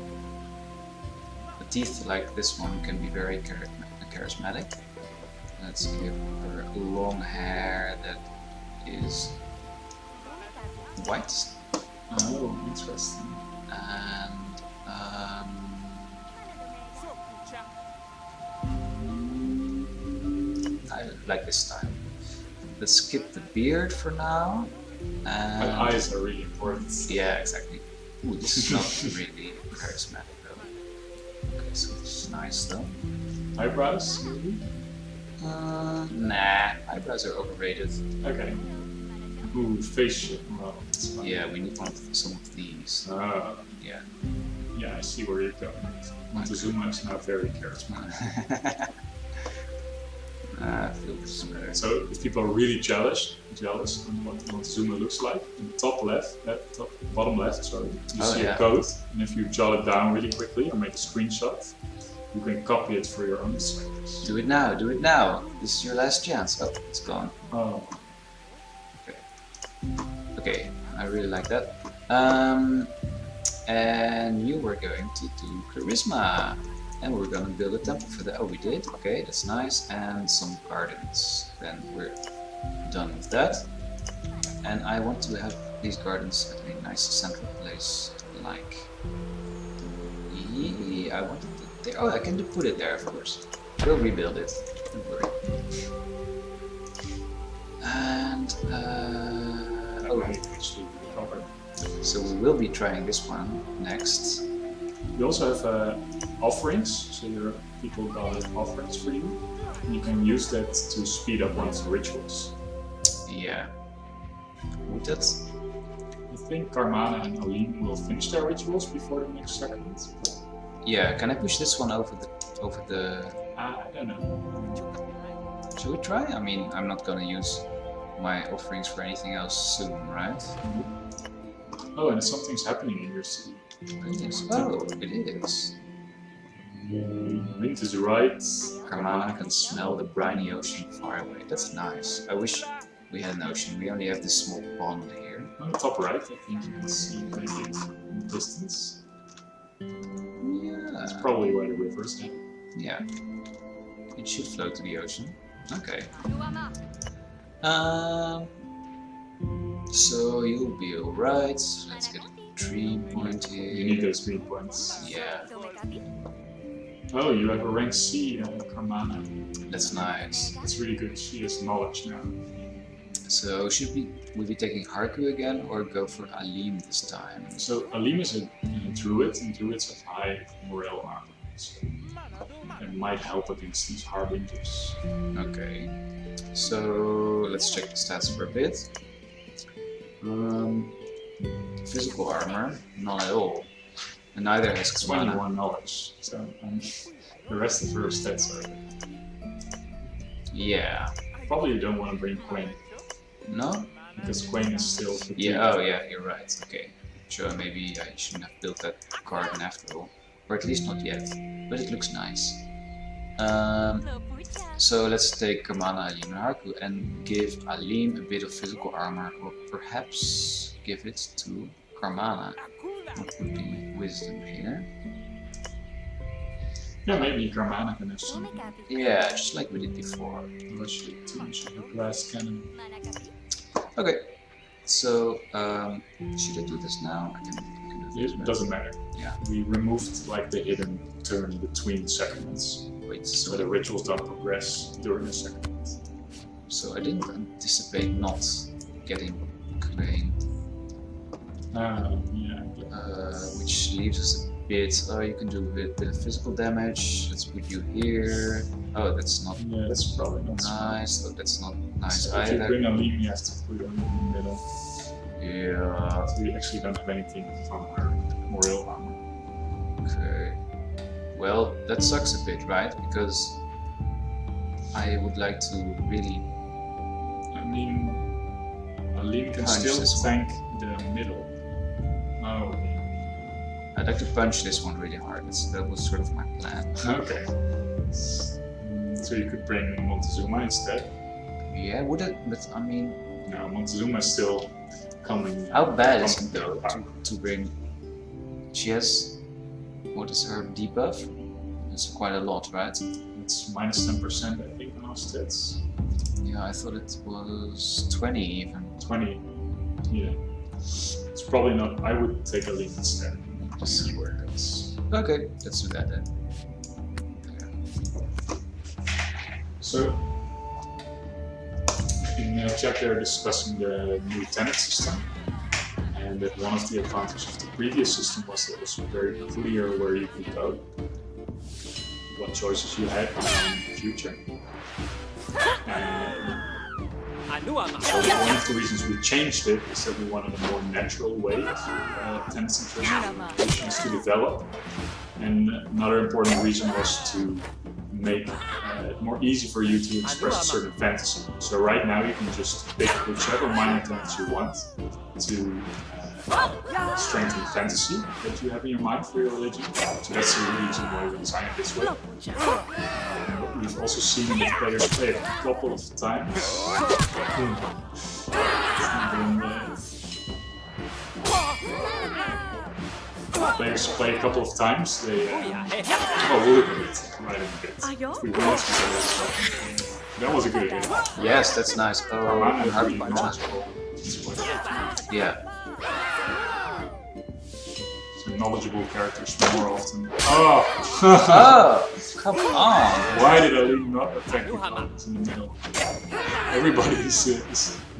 the teeth like this one can be very charismatic. Let's give her long hair that is white. Oh, interesting. And I like this style. Let's skip the beard for now. My And eyes are really important. yeah, exactly. Ooh, this is not really charismatic though. Okay, so this is nice though. Eyebrows, maybe? Nah, eyebrows are overrated. Okay. Ooh, face shape. Well, that's fine. Yeah, we need some of these. Ah, Yeah. yeah, I see where you're going. Montezuma is now very charismatic. I feel this is better. So if people are really jealous on what Montezuma looks like, in the bottom left, sorry, you Oh, see yeah. a code, and if you jot it down really quickly or make a screenshot, you can copy it for your own disciples. Do it now, do it now. This is your last chance. Oh, it's gone. Oh, Okay, I really like that. And you were going to do charisma. And we're gonna build a temple for that. Oh, we did? Okay, that's nice. And some gardens. Then we're done with that. And I want to have these gardens at a nice central place, like... Yeah, I want it there. Oh, I can put it there, of course. We'll rebuild it. Don't worry. And, oh, I actually covered. so we will be trying this one next. You also have offerings, so your people got offerings for you. And you can use that to speed up one of the rituals. Yeah. Would that? I think Carmana and Aline will finish their rituals before the next sacrament. Yeah, can I push this one over the... I don't know. Should we try? I mean, I'm not gonna use my offerings for anything else soon, right? Oh, and something's happening in your city. It is. Oh, it is. Wind is right. Carmana can smell the briny ocean far away. That's nice. I wish we had an ocean. We only have this small pond here. On the top right, I think you can see maybe it in the distance. Yeah. That's probably where the river is at. Yeah. It should flow to the ocean. Okay. So you'll be alright. Let's get a tree point here. You need those green points. Yeah. Oh, you have a rank C Carmana. That's nice. That's really good. She has knowledge now. So should we be taking Harku again or go for Alim this time? So Alim is a druid, and druids have high morale armor. So it might help against these harbingers. Okay. So let's check the stats for a bit. Physical armor, none at all. And neither has Carmana. 21 knowledge. So the rest of her stats are. Yeah. Probably you don't want to bring Quain. No? Because Quain is still fatigued. Yeah, oh yeah, you're right. Okay. Sure, maybe I shouldn't have built that garden after all. Or at least not yet. But it looks nice. So let's take Carmana, Alim and Harku and give Alim a bit of physical armor, or perhaps give it to Carmana. What would be wisdom here? Yeah, maybe Carmana can have some. Yeah, just like we did before. She should have glass cannon. Okay, so should I do this now? I can do this. It doesn't matter. Yeah. We removed like the hidden turn between sacraments. Wait, So so the rituals don't progress during the sacrament. so I didn't anticipate not getting Crane, Yeah. which leaves us a bit. Oh, you can do a bit of physical damage. Let's put you here. Oh, that's not Yeah, that's probably not smart. nice. Oh, that's not nice So if you either. bring a Alim, you have to put her in the middle. Yeah. So we actually don't have anything from her morale armor. Okay. Well, that sucks a bit, right? Because I would like to really I mean, Alim can Punch still this one. tank the middle. Oh, I'd like to punch this one really hard. That was sort of my plan. okay. So you could bring Montezuma instead. Yeah, would it? But I mean, No, Montezuma is still coming. how bad is coming it though back. to bring? She has, what is her debuff? It's quite a lot, right? It's minus 10%, I think, on our stats. Yeah, I thought it was 20 even. 20. Yeah. It's probably not. I would take a lead instead. Just see where it goes. Okay, let's do that then. So, in the chat they're discussing the new Tenet system, and that one of the advantages of the previous system was that it was very clear where you could go, what choices you had in the future. So one of the reasons we changed it is that we wanted a more natural way of Tenets interpretations to develop. And another important reason was to make it more easy for you to express a certain fantasy. So right now you can just pick whichever minor tenets you want to strengthen fantasy that you have in your mind for your religion. So that's the reason why we designed it this way. But we've also seen the players play it a couple of times. Players play a couple of times. They oh, we'll look at it right in a bit. If we want to, that was a good idea. Yes, that's nice. Oh, Carmana is hard really punch. knowledgeable. That's what- Yeah. So knowledgeable characters more often. Oh! Oh, come on. Why did I leave not attack the opponents in the middle? Everybody is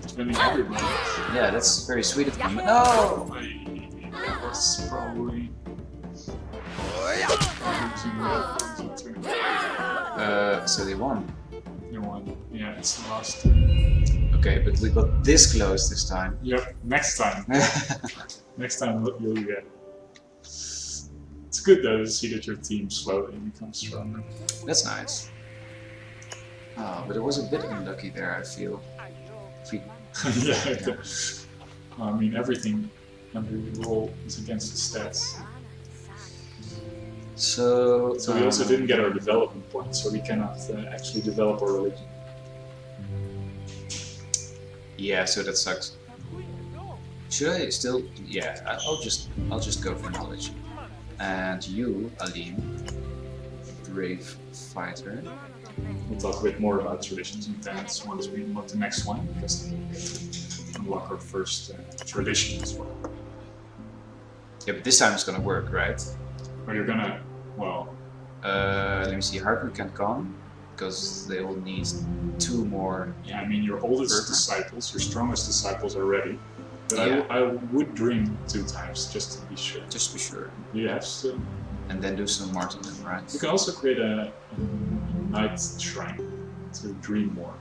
defending everybody. Yeah, that's very sweet of them. But no. That's probably. So they won. You won. Yeah, it's the last. Okay, but we got this close this time. Yep, next time. Next time you'll get it. It's good though to see that your team slowly becomes stronger. That's nice. Oh, but it was a bit unlucky there, I feel. Yeah, I mean every roll is against the stats. So we also didn't get our development points, so we cannot actually develop our religion. Yeah, so that sucks. Should I still? Yeah, I'll just go for knowledge. And you, Alim, brave fighter. We'll talk a bit more about traditions and tenets once we unlock the next one, because we unlock our first tradition as well. Yeah, but this time it's gonna work, right? Or you're gonna, well... let me see, Harper can come, because they will need 2 more. Yeah, I mean your oldest disciples, your strongest disciples are ready. But Yeah. I would dream 2 times, just to be sure. Just to be sure. Yes. And then do some martyrdom, right? You can also create a night shrine to dream more.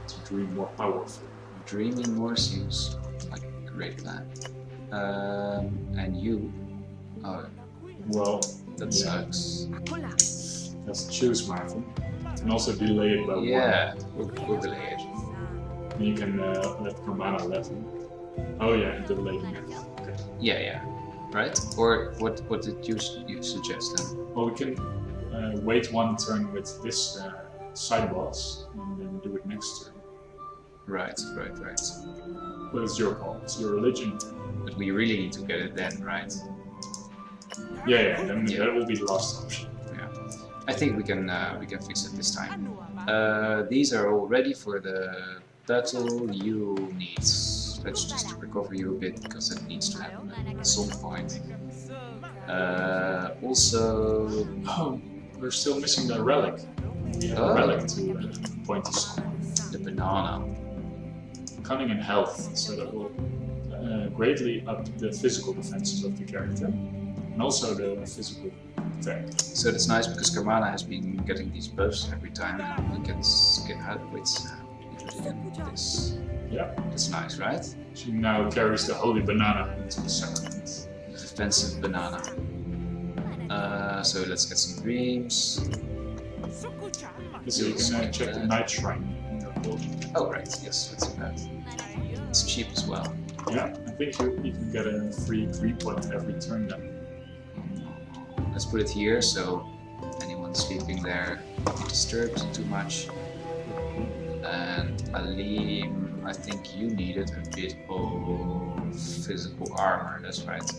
To dream more powerful. Dreaming more seems like a great plan. And you? Oh, well, that sucks. Let's choose Martin. And also delay it by 1. Yeah, we'll delay it. And you can let Kamana let him. Oh yeah, and delay him. Okay. Yeah. Right? Or what did you suggest then? Well, we can wait 1 turn with this side boss and then do it next turn. Right. But it's your call, it's your religion. But we really need to get it then, right? Yeah, then that will be the last option. Yeah. I think we can fix it this time. These are all ready for the battle. You need... Let's just recover you a bit, because it needs to happen at some point. Also... Oh, we're still missing the relic. We have a relic to point us on. The banana. Cunning and health, so that will greatly up the physical defenses of the character. And also the physical attack. So that's nice, because Karmana has been getting these buffs every time, and we can skip out with this. Yeah. That's nice, right? She now carries the holy banana into the sacrament. Defensive banana. So let's get some dreams. So you can check the night shrine in your building. Oh right, yes, let's do that. It's cheap as well. Yeah, I think you can get a free 3 point every turn then. Let's put it here, so anyone sleeping there won't be disturbed too much. And Alim, I think you needed a bit of physical armor, that's right.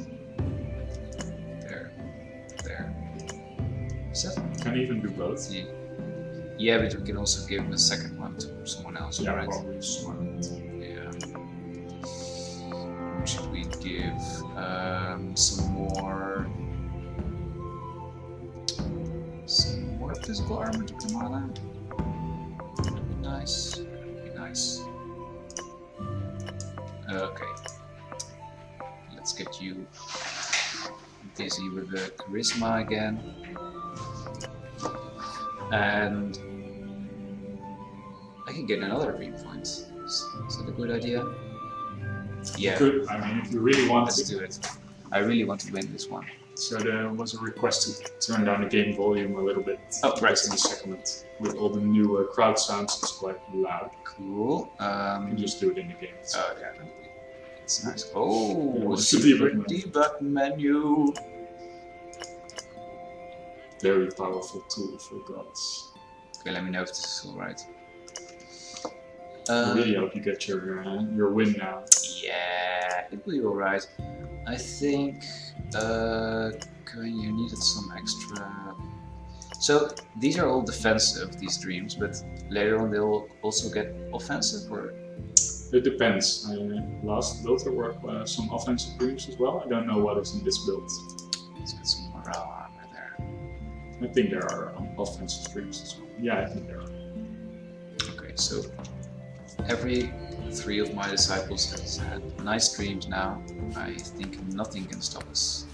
There. Is that? Can even do both. Yeah, but we can also give a second one to someone else, yeah, right? Probably smart. Yeah. Should we give some more physical armor to Kamala? That'd be nice. Okay. Let's get you busy with the charisma again. And I can get another dream point. Is that a good idea? Yeah. Good. I mean, if you really want Let's do it. I really want to win this one. So there was a request to turn down the game volume a little bit. Oh, right. In the segment with all the new crowd sounds, it's quite loud. Cool. You can just do it in the game. Oh yeah, it's nice. Oh, It's the secret debug debug menu. Very powerful tool for gods. Okay, let me know if this is alright. I really hope you get your win now. Yeah, it will be alright. I think you needed some extra. So these are all defensive, these dreams, but later on they'll also get offensive, or? It depends. Last build there were some offensive dreams as well. I don't know what is in this build. Let's get some morale armor there. I think there are offensive dreams as well. Yeah, I think there are. Okay, so every 3 of my disciples has had nice dreams now. I think nothing can stop us.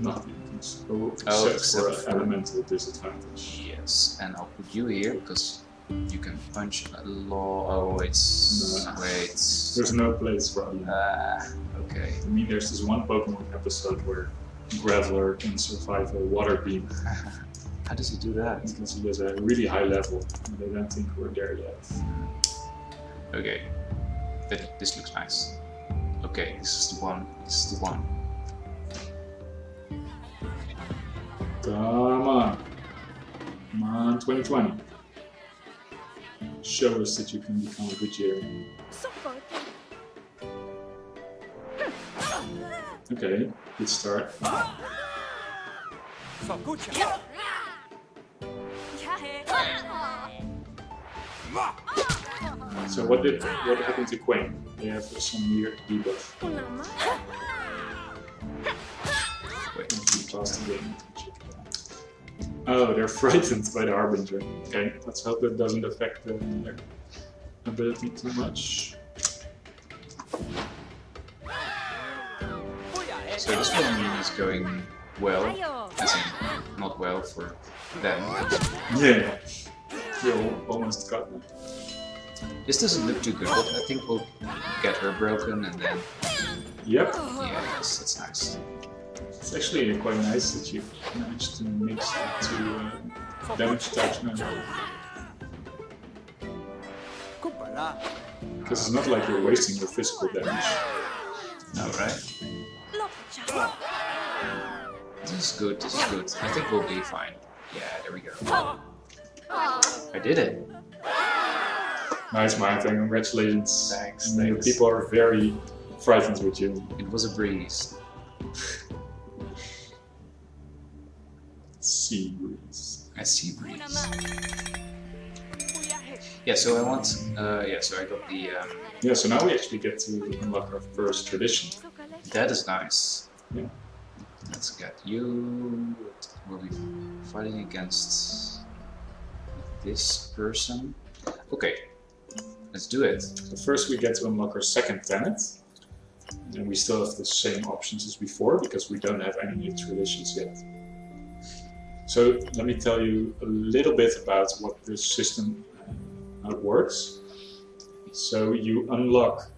Nothing. Except for an elemental disadvantage. Yes, and I'll put you here because You can punch a law. Oh, it's No. wait. There's no place for Alien. Okay. I mean, there's this one Pokemon episode where Graveler can survive a water beam How does he do that? because he has a really high level, and I don't think we're there yet. Okay. This looks nice. Okay, this is the one. This is the one. Come on. Come on, 2020. Show us that you can become a good year. Okay, good start. So what happened to Queen? They have some weird debuff. Wait, you paused the game. Oh, they're frightened by the Harbinger. Okay, let's hope that doesn't affect their ability too much. So this one is going well, as in not well for them. Yeah, you almost got me. This doesn't look too good, but I think we'll get her broken and then... Yep, Yes, that's nice. it's actually quite nice that you managed to mix the two damage types now. Because it's not like you're wasting your physical damage. No, right? This is good, this is good. I think we'll be fine. Yeah, there we go. I did it. Nice, Martin, congratulations. Thanks, I mean, thanks. people are very frightened with you. It was a breeze. Sea breeze. A sea breeze. Yeah, so I want... so I got the... Yeah, so now we actually get to unlock our first tradition. that is nice. Yeah. Let's get you... We'll be fighting against this person. Okay, let's do it. So first we get to unlock our second tenet. And we still have the same options as before because we don't have any new traditions yet. So let me tell you a little bit about what this system, how it works. So you unlock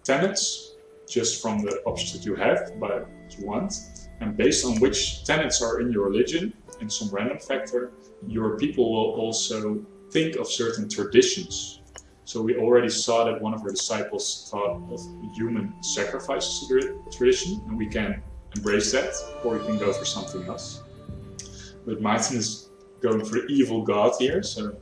tenets just from the options that you have by what you want. And based on which tenets are in your religion, in some random factor, your people will also think of certain traditions. So we already saw that one of our disciples thought of human sacrifice as a tradition, and we can embrace that, or we can go for something else. But Martin is going for the evil god here, so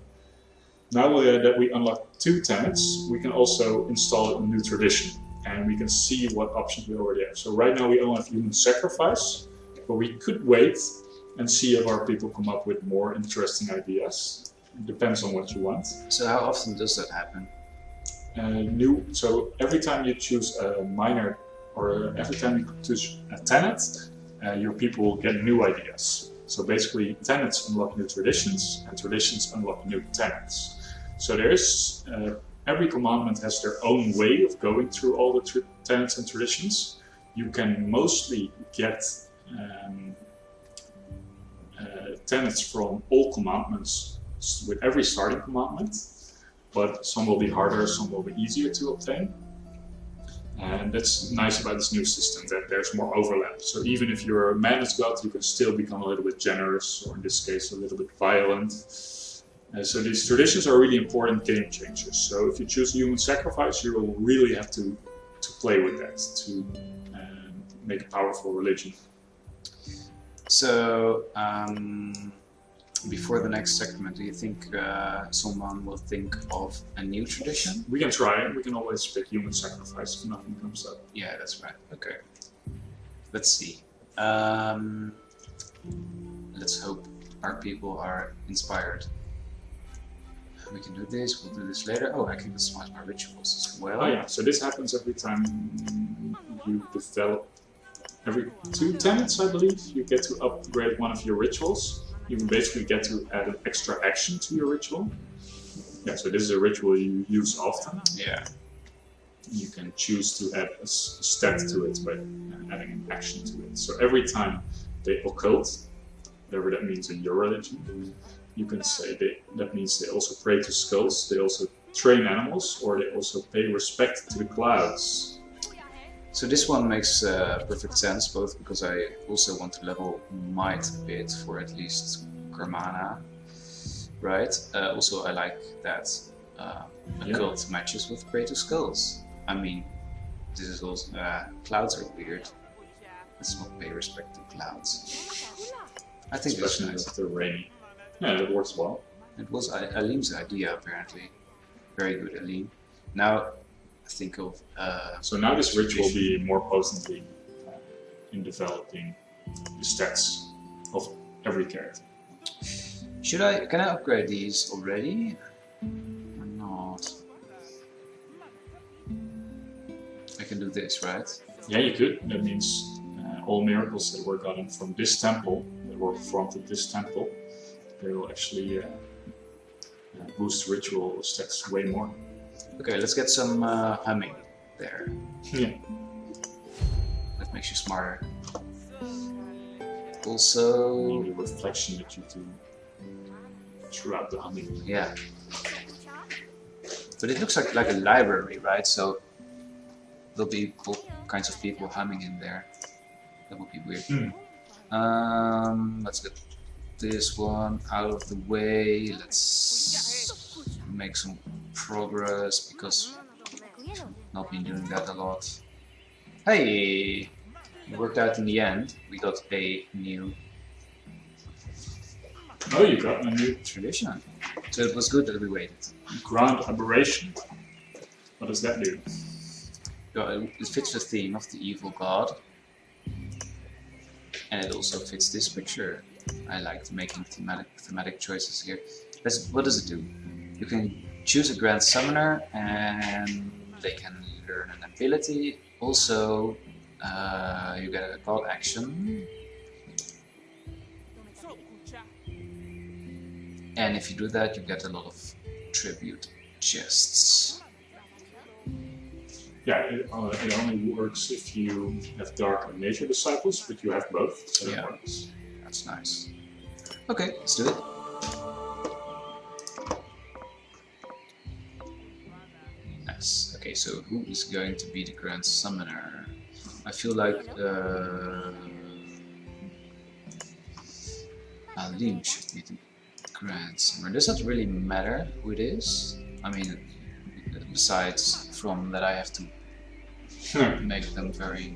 now that we unlock two tenets, we can also install a new tradition, and we can see what options we already have. So right now we only have human sacrifice, but we could wait and see if our people come up with more interesting ideas. It depends on what you want. So how often does that happen? So every time you choose a minor, or every time you choose a tenet, your people will get new ideas. So basically, tenets unlock new traditions, and traditions unlock new tenets. So there's every commandment has their own way of going through all the tenets and traditions. You can mostly get tenets from all commandments with every starting commandment, but some will be harder, some will be easier to obtain. And that's nice about this new system, that there's more overlap. So even if you're a managed god, you can still become a little bit generous, or in this case, a little bit violent. So these traditions are really important game changers. So if you choose human sacrifice, you will really have to play with that to make a powerful religion. So, before the next segment, do you think someone will think of a new tradition? We can try it. We can always pick human sacrifice if nothing comes up. Yeah, that's right. Okay. Let's see. Let's hope our people are inspired. We can do this, we'll do this later. Oh, I can customize my rituals as well. Oh yeah, so this happens every time you develop. Every 2 tenets, I believe, you get to upgrade one of your rituals. You can basically get to add an extra action to your ritual. Yeah, so this is a ritual you use often. Yeah. You can choose to add a stat to it by adding an action to it. So every time they occult, whatever that means in your religion, you can say that means they also pray to skulls, they also train animals, or they also pay respect to the clouds. So this one makes perfect sense, both because I also want to level might a bit for at least Karmana, right? Also I like that a cult matches with pray to skulls. I mean, this is also clouds are weird. Let's not pay respect to clouds. I think that's Especially nice. if they're rainy. Yeah, that works well. It was Alim's idea, apparently. Very good, Alim. Now, think of... So now this ritual will be more potently in developing the stats of every character. Can I upgrade these already? Or not? I can do this, right? Yeah, you could. That means all miracles that were gotten from this temple, that were performed at this temple, they will actually boost ritual stats way more. Okay, let's get some humming there. Yeah. That makes you smarter. Also... The reflection that you do throughout the humming. Yeah. But it looks like a library, right? So there'll be all kinds of people humming in there. That would be weird. Let's get this one out of the way. Let's make some progress because I've not been doing that a lot. Hey! It worked out in the end. We got a new Oh, you got a new tradition. So it was good that we waited. Grand Aberration. What does that do? It fits the theme of the evil god. And it also fits this picture. I liked making thematic choices here. What does it do? You can choose a Grand Summoner and they can learn an ability. Also, you get a god action. And if you do that, you get a lot of tribute chests. Yeah, it only works if you have Dark and Nature Disciples, but you have both, so it works. That's nice. Okay, let's do it. Nice. Okay, so who is going to be the Grand Summoner? I feel like Alim should be the Grand Summoner. Does that really matter who it is? I mean, besides from that I have to make them very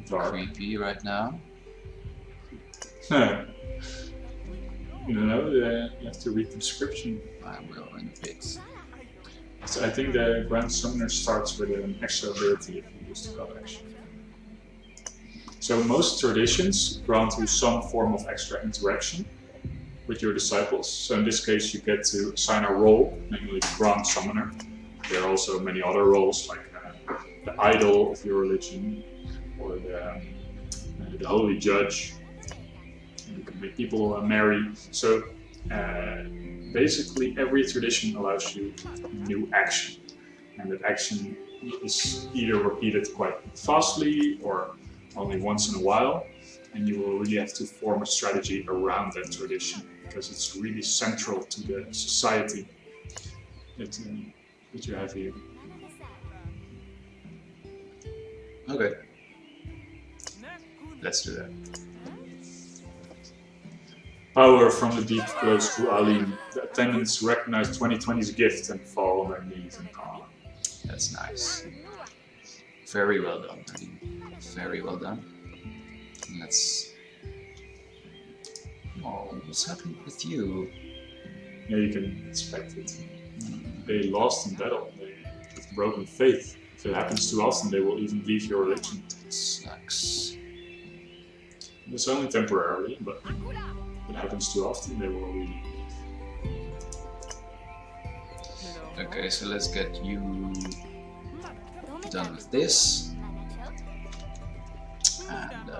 creepy right now. You don't know, you have to read the description. I will in a bit. So I think the Grand Summoner starts with an extra ability if you use the god action. So most traditions grant you some form of extra interaction with your disciples. So in this case you get to assign a role, namely the Grand Summoner. There are also many other roles like the idol of your religion or the holy judge. You can make people marry. So basically every tradition allows you new action, and that action is either repeated quite fastly or only once in a while, and you will really have to form a strategy around that tradition because it's really central to the society that you have here. Okay, let's do that. Power from the deep flows to Alim. The attendants recognize 2020's gift and fall on their knees in awe. That's nice. Very well done, Alim. Very well done. Let's... Oh, what's happening with you? Yeah, you can expect it. They lost in battle. They have broken faith. If it happens too often, they will even leave your religion. Sucks. It's only temporarily, but if it happens too often, they will really leave. Okay, so let's get you done with this. And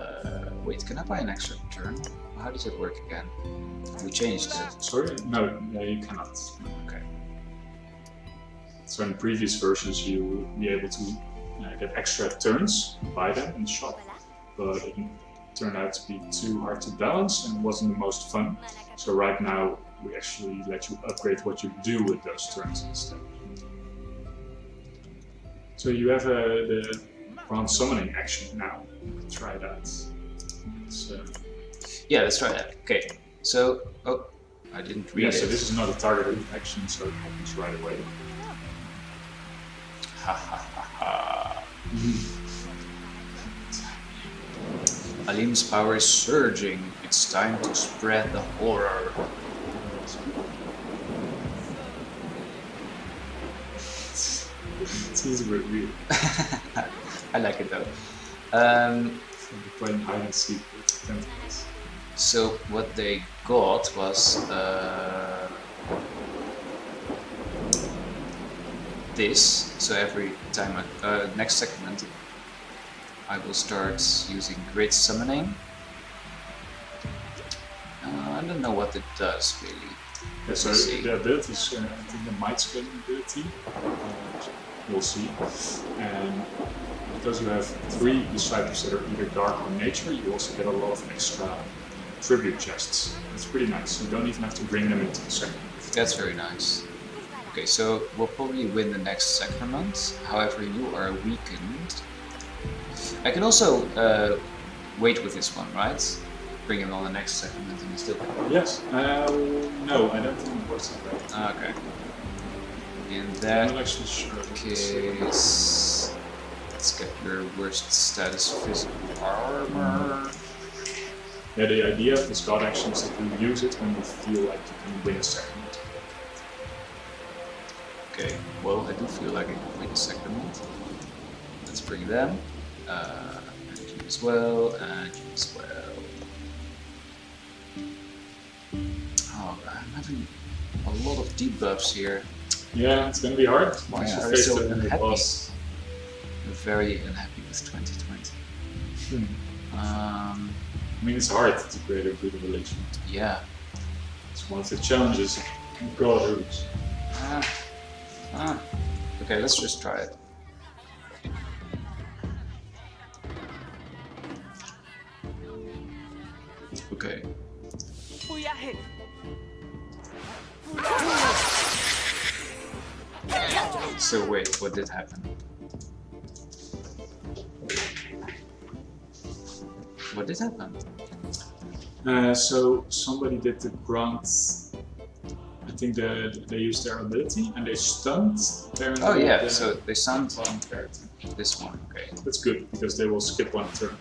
wait, can I buy an extra turn? How does it work again? We changed it. Sorry? No, you cannot. Okay. So in previous versions, you would be able to get extra turns, buy them in the shop. But turned out to be too hard to balance and wasn't the most fun. So right now we actually let you upgrade what you do with those turns instead. So you have the ground summoning action now. Try that. Yeah, let's try that. Okay, so I didn't read it. So this is not a targeted action, so it happens right away. Ha ha ha ha. Alim's power is surging. It's time to spread the horror. It seems a bit weird. I like it though. We're playing hide and seek with tentacles. So what they got was this. So every time next segment I will start using grid summoning. I don't know what it does really. Yeah, so the abilities, I think the might scaling ability, we'll see. And because you have 3 disciples that are either dark or nature, you also get a lot of extra tribute chests. It's pretty nice. You don't even have to bring them into the sacrament. That's very nice. Okay, so we'll probably win the next sacrament. However, you are weakened. I can also wait with this one, right? Bring him on the next sacrament and still. Yes. No, I don't think it works that way. Okay. In that I'm not actually sure. case, let's get your worst status physical armor. Yeah, the idea of this god action is that you use it when you feel like you can win a sacrament. Okay, well, I do feel like I can win a sacrament. Let's bring them. And you as well, and you as well. Oh, I'm having a lot of debuffs here. Yeah, it's gonna be hard. Why Once you are face so the unhappy? boss. I'm very unhappy with 2020. I mean, it's hard to create a good relation. Yeah. It's one of the challenges of Godhood. Okay, let's just try it. Okay. So wait, what did happen? What did happen? So somebody did the grunt. I think they used their ability and they stunned. Oh yeah, so they stunned one character. this one. Okay. That's good because they will skip one turn.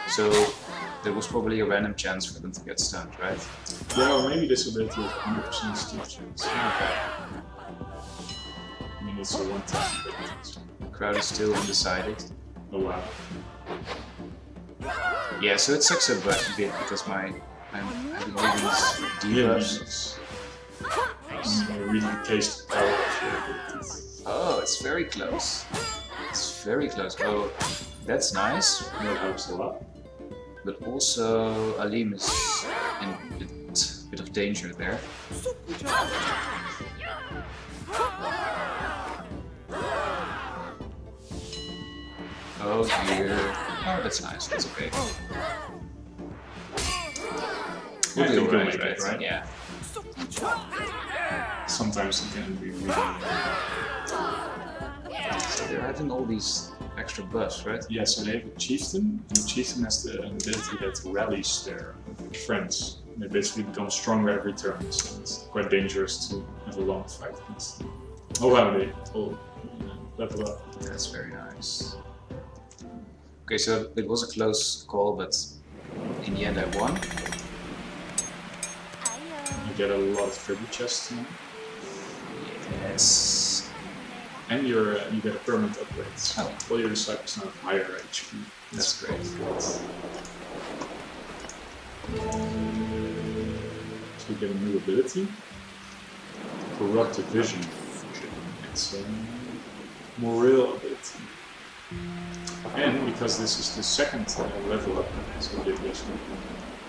So there was probably a random chance for them to get stunned, right? Yeah, or maybe this ability was 100% steal chance. Okay. I mean, it's a one-time. The crowd is still undecided. Oh wow. Yeah, so it sucks a bit because I'm having all these debuffs. I really taste the power of your abilities. Oh, it's very close. It's very close. Oh, that's nice. That helps a lot. But also, Alim is in a bit of danger there. Oh dear. Oh, that's nice. That's okay. We'll I do think you'll alright, make it, right? Yeah. Sometimes it can be really. So they're having all these extra buffs, right? Yeah, so they have a chieftain, and the chieftain has the ability that rallies their friends. And they basically become stronger every turn, so it's quite dangerous to have a long fight against them. Oh wow, they all level up. That's very nice. Okay, so it was a close call, but in the end I won. You get a lot of tribute chests now. Yes. And you get a permanent upgrade. So Oh. all your disciples now have higher HP. That's great. So you get a new ability. Corrupted Vision. It's a morale ability. And because this is the second level up, so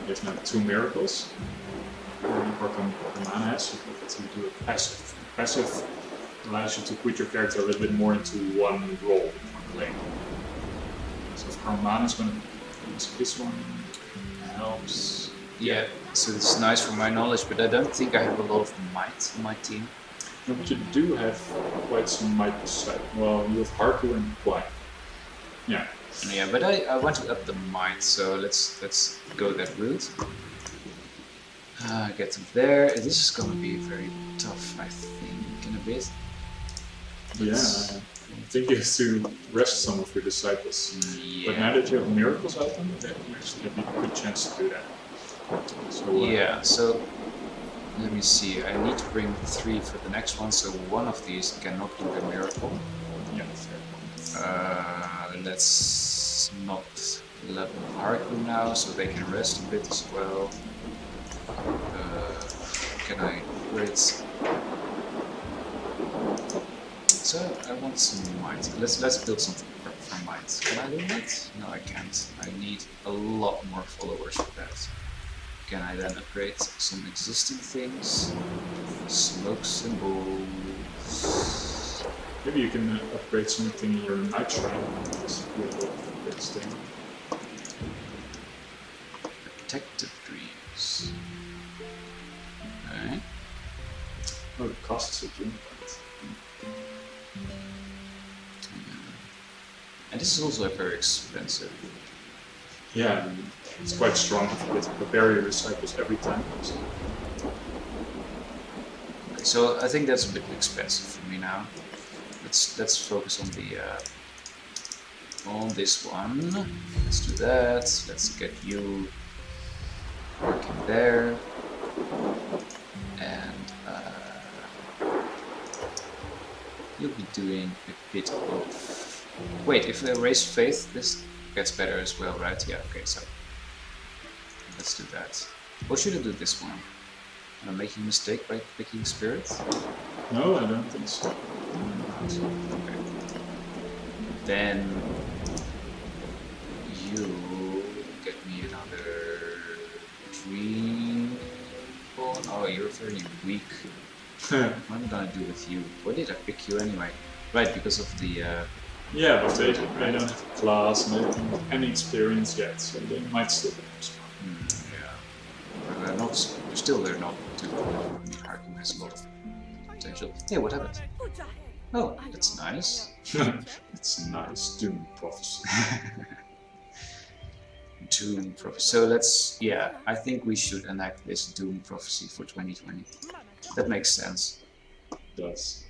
there's now 2 miracles. Or Kamana has, so you do a passive. Passive allows you to put your character a little bit more into one role, one lane. So if Karmana is going to So this one helps. Yeah, so it's nice for my knowledge, but I don't think I have a lot of might on my team. No, but you do have quite some might side. Well, you have Harku and Kwai. Yeah. Yeah, but I want to up the might, so let's go that route. Get to there. This is gonna be very tough, I think, in a bit. Yeah, I think you have to rest some of your disciples. Yeah. But now that you have a miracles item, then you actually have a good chance to do that. So, Yeah, so let me see. I need to bring 3 for the next one, so one of these cannot do the miracle. Yeah, fair. Let's not level Harku now, so they can rest a bit as well. Can I upgrade? So I want some might. Let's build something for might. Can I do that? No, I can't. I need a lot more followers for that. Can I then upgrade some existing things? Smoke symbols. Maybe you can upgrade something in your night shrine. This thing. Protective dreams. Okay. Oh, it costs a dream point. And this is also very expensive. Yeah, it's quite strong if you get to prepare your disciples every time. So. Okay, so I think that's a bit expensive for me now. Let's focus on the on this one. Let's do that. Let's get you working there, and you'll be doing a bit of. Wait, if I raise faith, this gets better as well, right? Yeah. Okay, so let's do that. Or should I do this one? Am I making a mistake by picking spirit? No, I don't think so. Okay. Then you get me another dream. Oh, you're very weak. What am I gonna do with you? Why did I pick you anyway? Right, because of the. Yeah, but they don't have a class and they don't have any experience yet, so they might still be strong. Yeah. They're not. They're not too good. I mean, Harku has a lot of potential. Hey, what happened? Oh, that's nice. It's nice. Doom prophecy. Doom prophecy. So let's. Yeah, I think we should enact this Doom prophecy for 2020. That makes sense. It does.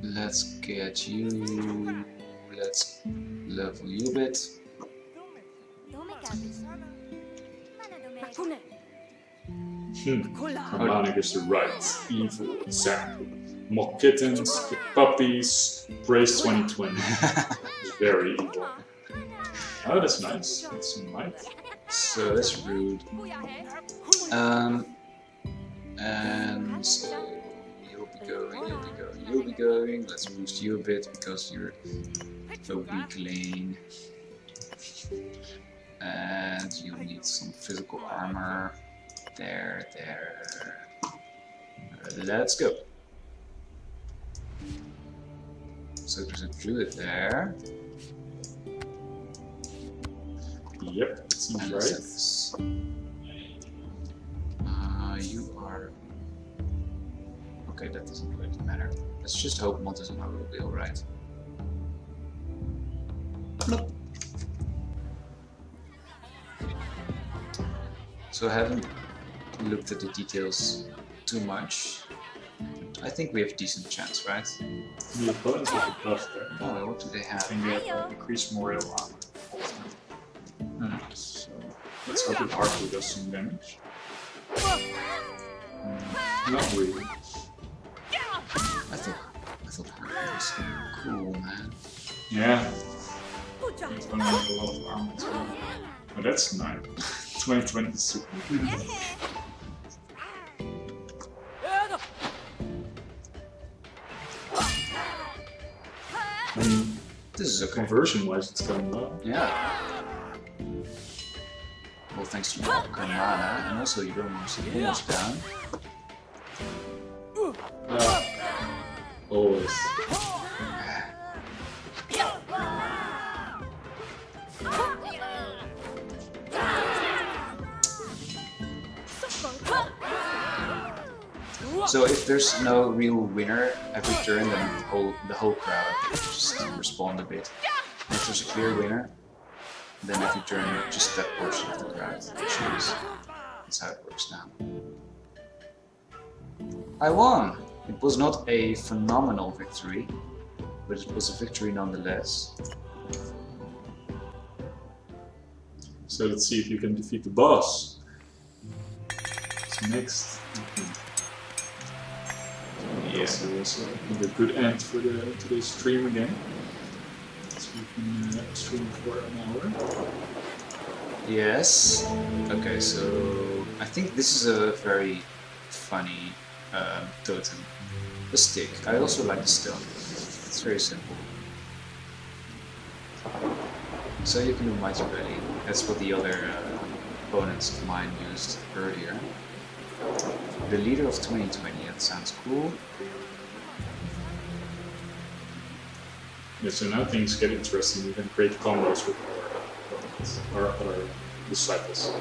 Let's get you. Let's level you a bit. Harmonic is the right, evil example. Mock kittens, kick puppies, praise 2020. It's very evil. Oh, that's nice. That's some might. So that's rude. And so you'll be going. Let's boost you a bit because you're a weakling. And you need some physical armor. There. Let's go. So there's a druid there. Yep, it seems right. You are... Okay, that doesn't really matter. Let's just hope Montezuma will be alright. Nope. So I haven't looked at the details too much. I think we have a decent chance, right? The opponents have a buff there. Oh, what do they I have? think they have increased morale armor. So let's hope that Harku does some damage. Not really. I thought Harku was cool, man. Yeah. It's gonna make a lot of armor as well. Oh, that's nice. 2020 is super. This is okay. Conversion-wise, it's going well. Yeah. Well, thanks to your mana, and also you're almost down. Always. So if there's no real winner every turn, then the whole crowd just respond a bit. And if there's a clear winner, then every turn just that portion of the crowd choose. That's how it works now. I won! It was not a phenomenal victory, but it was a victory nonetheless. So let's see if you can defeat the boss. What's next? Yeah. So it's a good end for today's stream again. So we can stream for an hour. Yes. Okay, so I think this is a very funny totem. A stick. I also like the stone. It's very simple. So you can do Mighty Belly. That's what the other opponents of mine used earlier. The leader of 2020, that sounds cool. Yeah, so now things get interesting. You can create combos with our other disciples.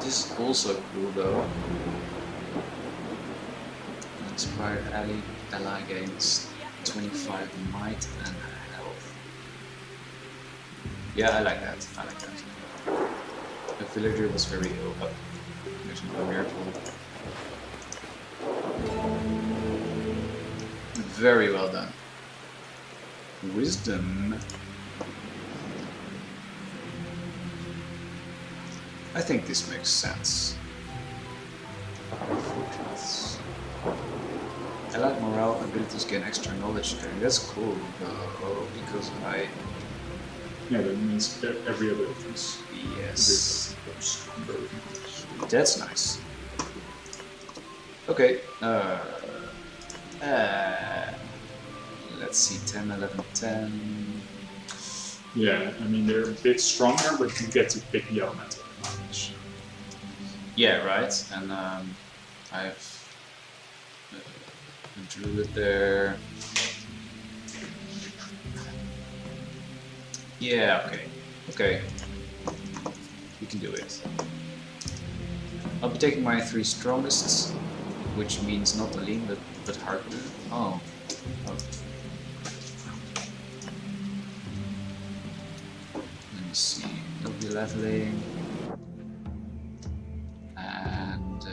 This is also cool though. Inspired ally gains 25 might and health. Yeah, I like that. I like that. The villager was very ill. Oh, there's another miracle. Very well done. Wisdom. I think this makes sense. Allied morale abilities gain extra knowledge gain. That's cool though, because I... Yeah, that means every other is Yes. stronger. That's nice. Okay. Let's see, 10, 11, 10. Yeah, I mean they're a bit stronger, but you get to pick the elemental advantage. Yeah, right. And I've a druid there. Yeah, okay. Okay. We can do it. I'll be taking my 3 strongest, which means not Aline, but Harku. Oh. Oh. Let me see. I'll be leveling. And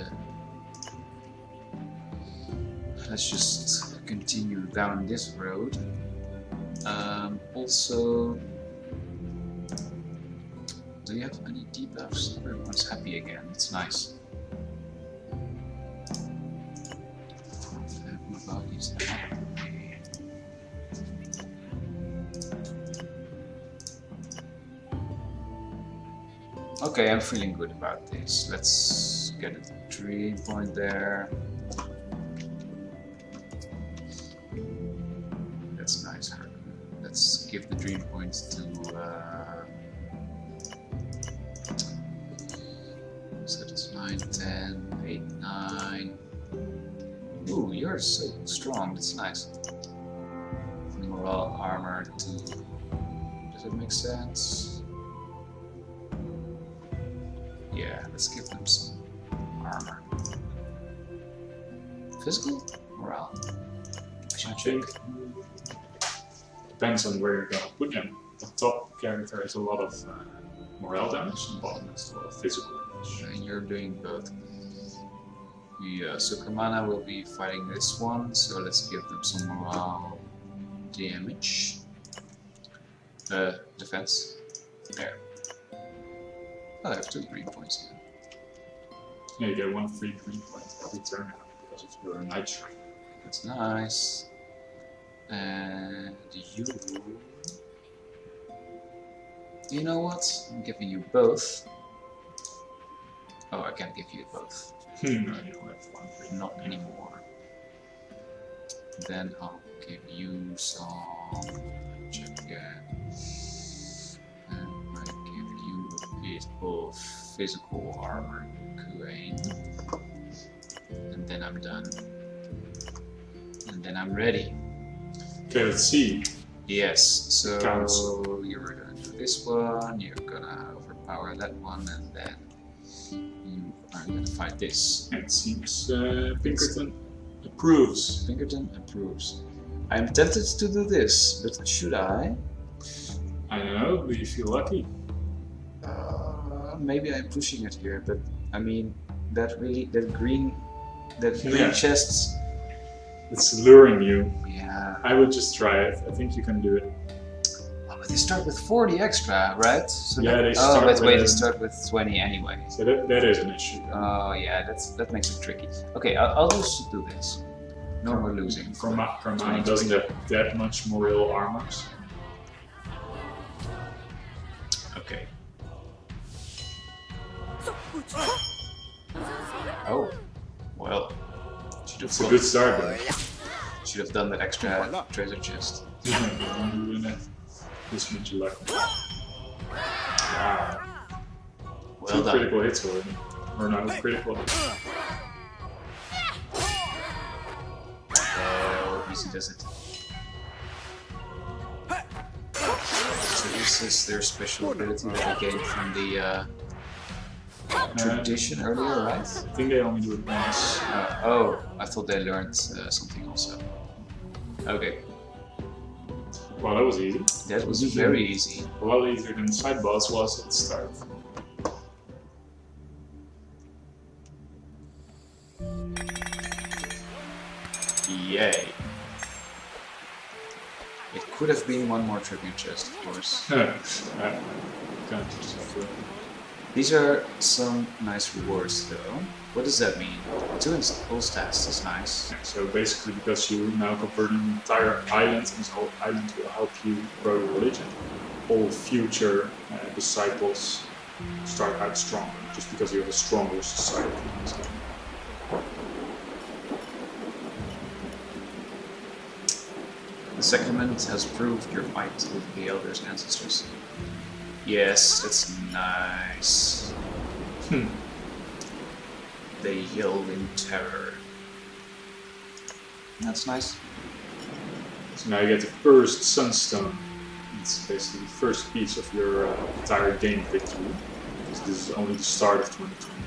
let's just continue down this road. Also, do you have any debuffs? Everyone's happy again. It's nice. Everybody's happy. Okay, I'm feeling good about this. Let's get a dream point there. That's nice. Let's give the dream point to so that's 9, 10, 8, 9. Ooh, you're so strong, that's nice. Morale, armor, 2. Does it make sense? Yeah, let's give them some armor. Physical? Morale? I should check. Depends on where you're gonna put them. The top character has a lot of morale damage, and the bottom has a lot of physical damage. And you're doing both. Yeah, so Kamana will be fighting this one, so let's give them some morale damage. Defense. There. Oh, I have 2 green points here. Yeah, you get 1 free green point every turn now because of your Night Shrine. That's nice. And you... You know what? I'm giving you both. Oh, I can't give you both. No, you don't have 1 free. Not anymore. Then I'll give you some... Check again. And I give you a bit of physical armor, Kuane. And then I'm done. And then I'm ready. Okay, let's see. Yes, so Counts. you're gonna do this one, you're gonna overpower that one, and then you are gonna fight this. It seems Pinkerton approves. Pinkerton approves. I'm tempted to do this, but should I? I don't know, do you feel lucky? Maybe I'm pushing it here, but I mean, that green Yeah. chest. It's luring you. Yeah. I would just try it. I think you can do it. Oh, but they start with 40 extra, right? So Yeah, they oh, start but wait, with- they start with 20 anyway. So that is an issue. Oh yeah, that makes it tricky. Okay, I'll just do this. No more losing. Carmine doesn't have that much Morale armor. So. Okay. Oh, well. It's a good start though. Should have done that extra treasure chest. Don't do that. This much luck. Wow. Well Two done. critical hits already. Or not critical hits. Oh, easy does it. So this is their special ability that they gained from the tradition earlier, right? I think they only do it once. Oh, I thought they learned something also. Okay, Well, that was easy. that was very easy. A lot easier than the side boss was at the start. Yay. It could have been one more tribute chest, of course. Can't just have to- These are some nice rewards, though. What does that mean? 2 install stats is nice. So basically, because you now convert an entire island, and this whole island will help you grow your religion. All future disciples start out stronger, just because you have a stronger society. So, The sacrament has proved your fight with the elders' ancestors. Yes, that's nice. They yelled in terror. That's nice. so now you get the first sunstone. It's basically the first piece of your entire game victory. Because this is only the start of 2020.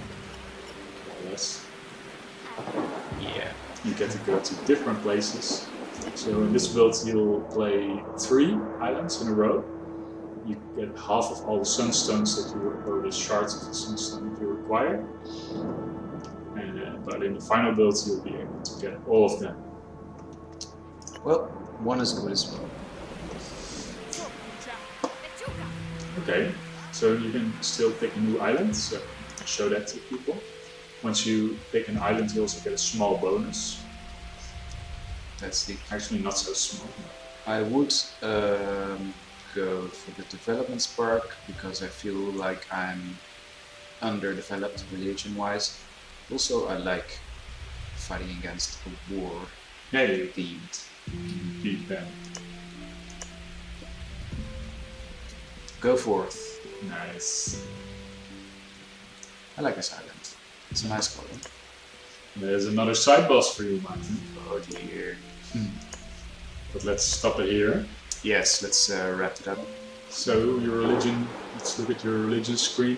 More or less. Yeah. You get to go to different places. So in this build you'll play 3 islands in a row. You get half of all the sunstones that you or the shards of the sunstone that you require. But in the final build you'll be able to get all of them. Well, one is good as well. Okay, so you can still pick a new island, so show that to people. Once you pick an island you also get a small bonus. That's the. Actually not so small. I would go for the development spark because I feel like I'm underdeveloped religion-wise. Also, I like fighting against a war Yeah, you themed. beat them. Go forth. Nice. I like this island. It's a nice color. There's another side boss for you, Martin. Oh dear. But let's stop it here. Yes, let's wrap it up. So your religion, let's look at your religion screen.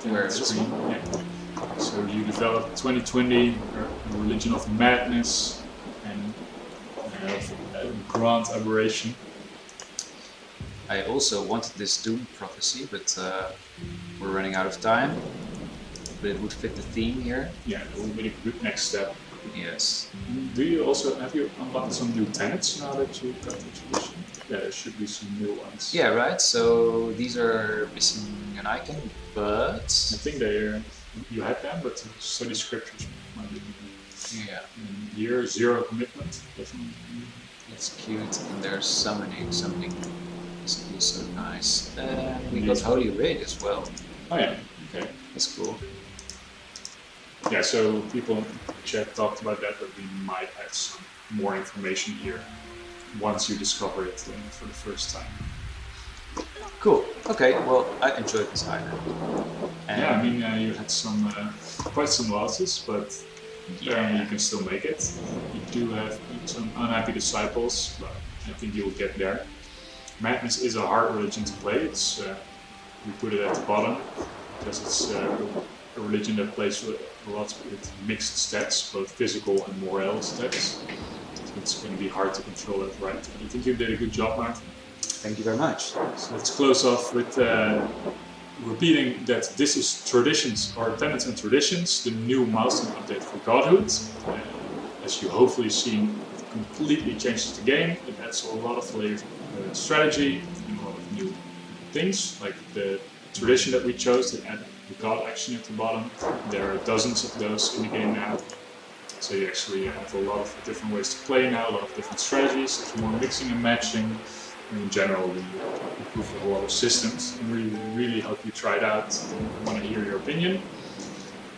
Where is Screen, yeah. So you developed 2020 a religion of madness and grand aberration. I also wanted this Doom prophecy, but we're running out of time. But it would fit the theme here. Yeah, that would be a good next step. Yes. Do you also have you unlocked some new tenets now that you got the tradition? Yeah, there should be some new ones. Yeah, right. So these are missing an icon, but I think they you had them, but study scriptures might be. yeah, And here, 0 commitment. Definitely. it's cute. And there's summoning something. It's also nice. We got Holy Raid as well. Oh yeah, okay. That's cool. Yeah, so people in the chat talked about that, but we might add some more information here once you discover it for the first time. Cool. Okay. Well, I enjoyed this island. And Yeah, I mean, you had some quite some losses, but apparently you can still make it. You do have some unhappy disciples, but I think you'll get there. Madness is a hard religion to play. It's we put it at the bottom because it's a religion that plays a lot with mixed stats, both physical and moral stats. So it's going to be hard to control that right. I think you did a good job, Martin. Thank you very much. So let's close off with repeating that this is Traditions, or Tenets and Traditions, the new milestone update for Godhood. As you hopefully seen, it completely changes the game. It adds a lot of flavor, strategy, and a lot of new things, like the tradition that we chose that added the God action at the bottom. There are dozens of those in the game now. So you actually have a lot of different ways to play now, a lot of different strategies, there's more mixing and matching. In general, we improved a lot of systems, and we really hope you try it out. I want to hear your opinion.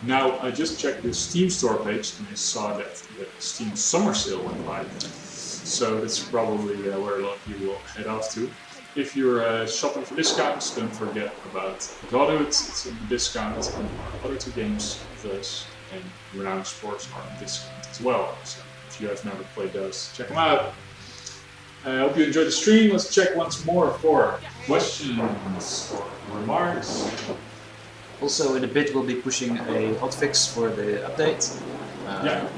Now, I just checked the Steam store page and I saw that the Steam summer sale went live. So that's probably where a lot of you will head off to. If you're shopping for discounts, don't forget about Godhood. It's in discount, and our other two games, those and Renowned Sports, are in discount as well. So if you have never played those, check them out. I hope you enjoyed the stream. Let's check once more for questions or remarks. Also, in a bit, we'll be pushing a hotfix for the update.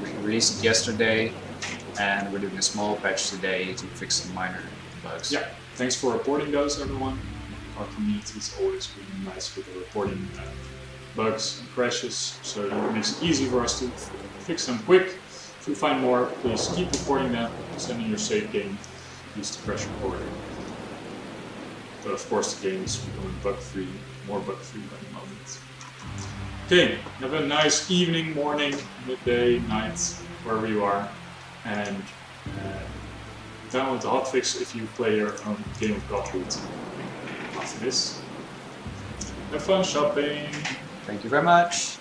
We released it yesterday, and we're doing a small patch today to fix some minor bugs. Yeah, thanks for reporting those, everyone. Our community is always really nice with the reporting bugs and crashes, so it makes it easy for us to fix them quick. If you find more, please keep reporting them. Send in your save game. Use the crash reporter. But of course the game is becoming bug-free, more bug-free by the moment. Okay, have a nice evening, morning, midday, night, wherever you are. And download the hotfix if you play your own game of Godhood after this. Have fun shopping! Thank you very much!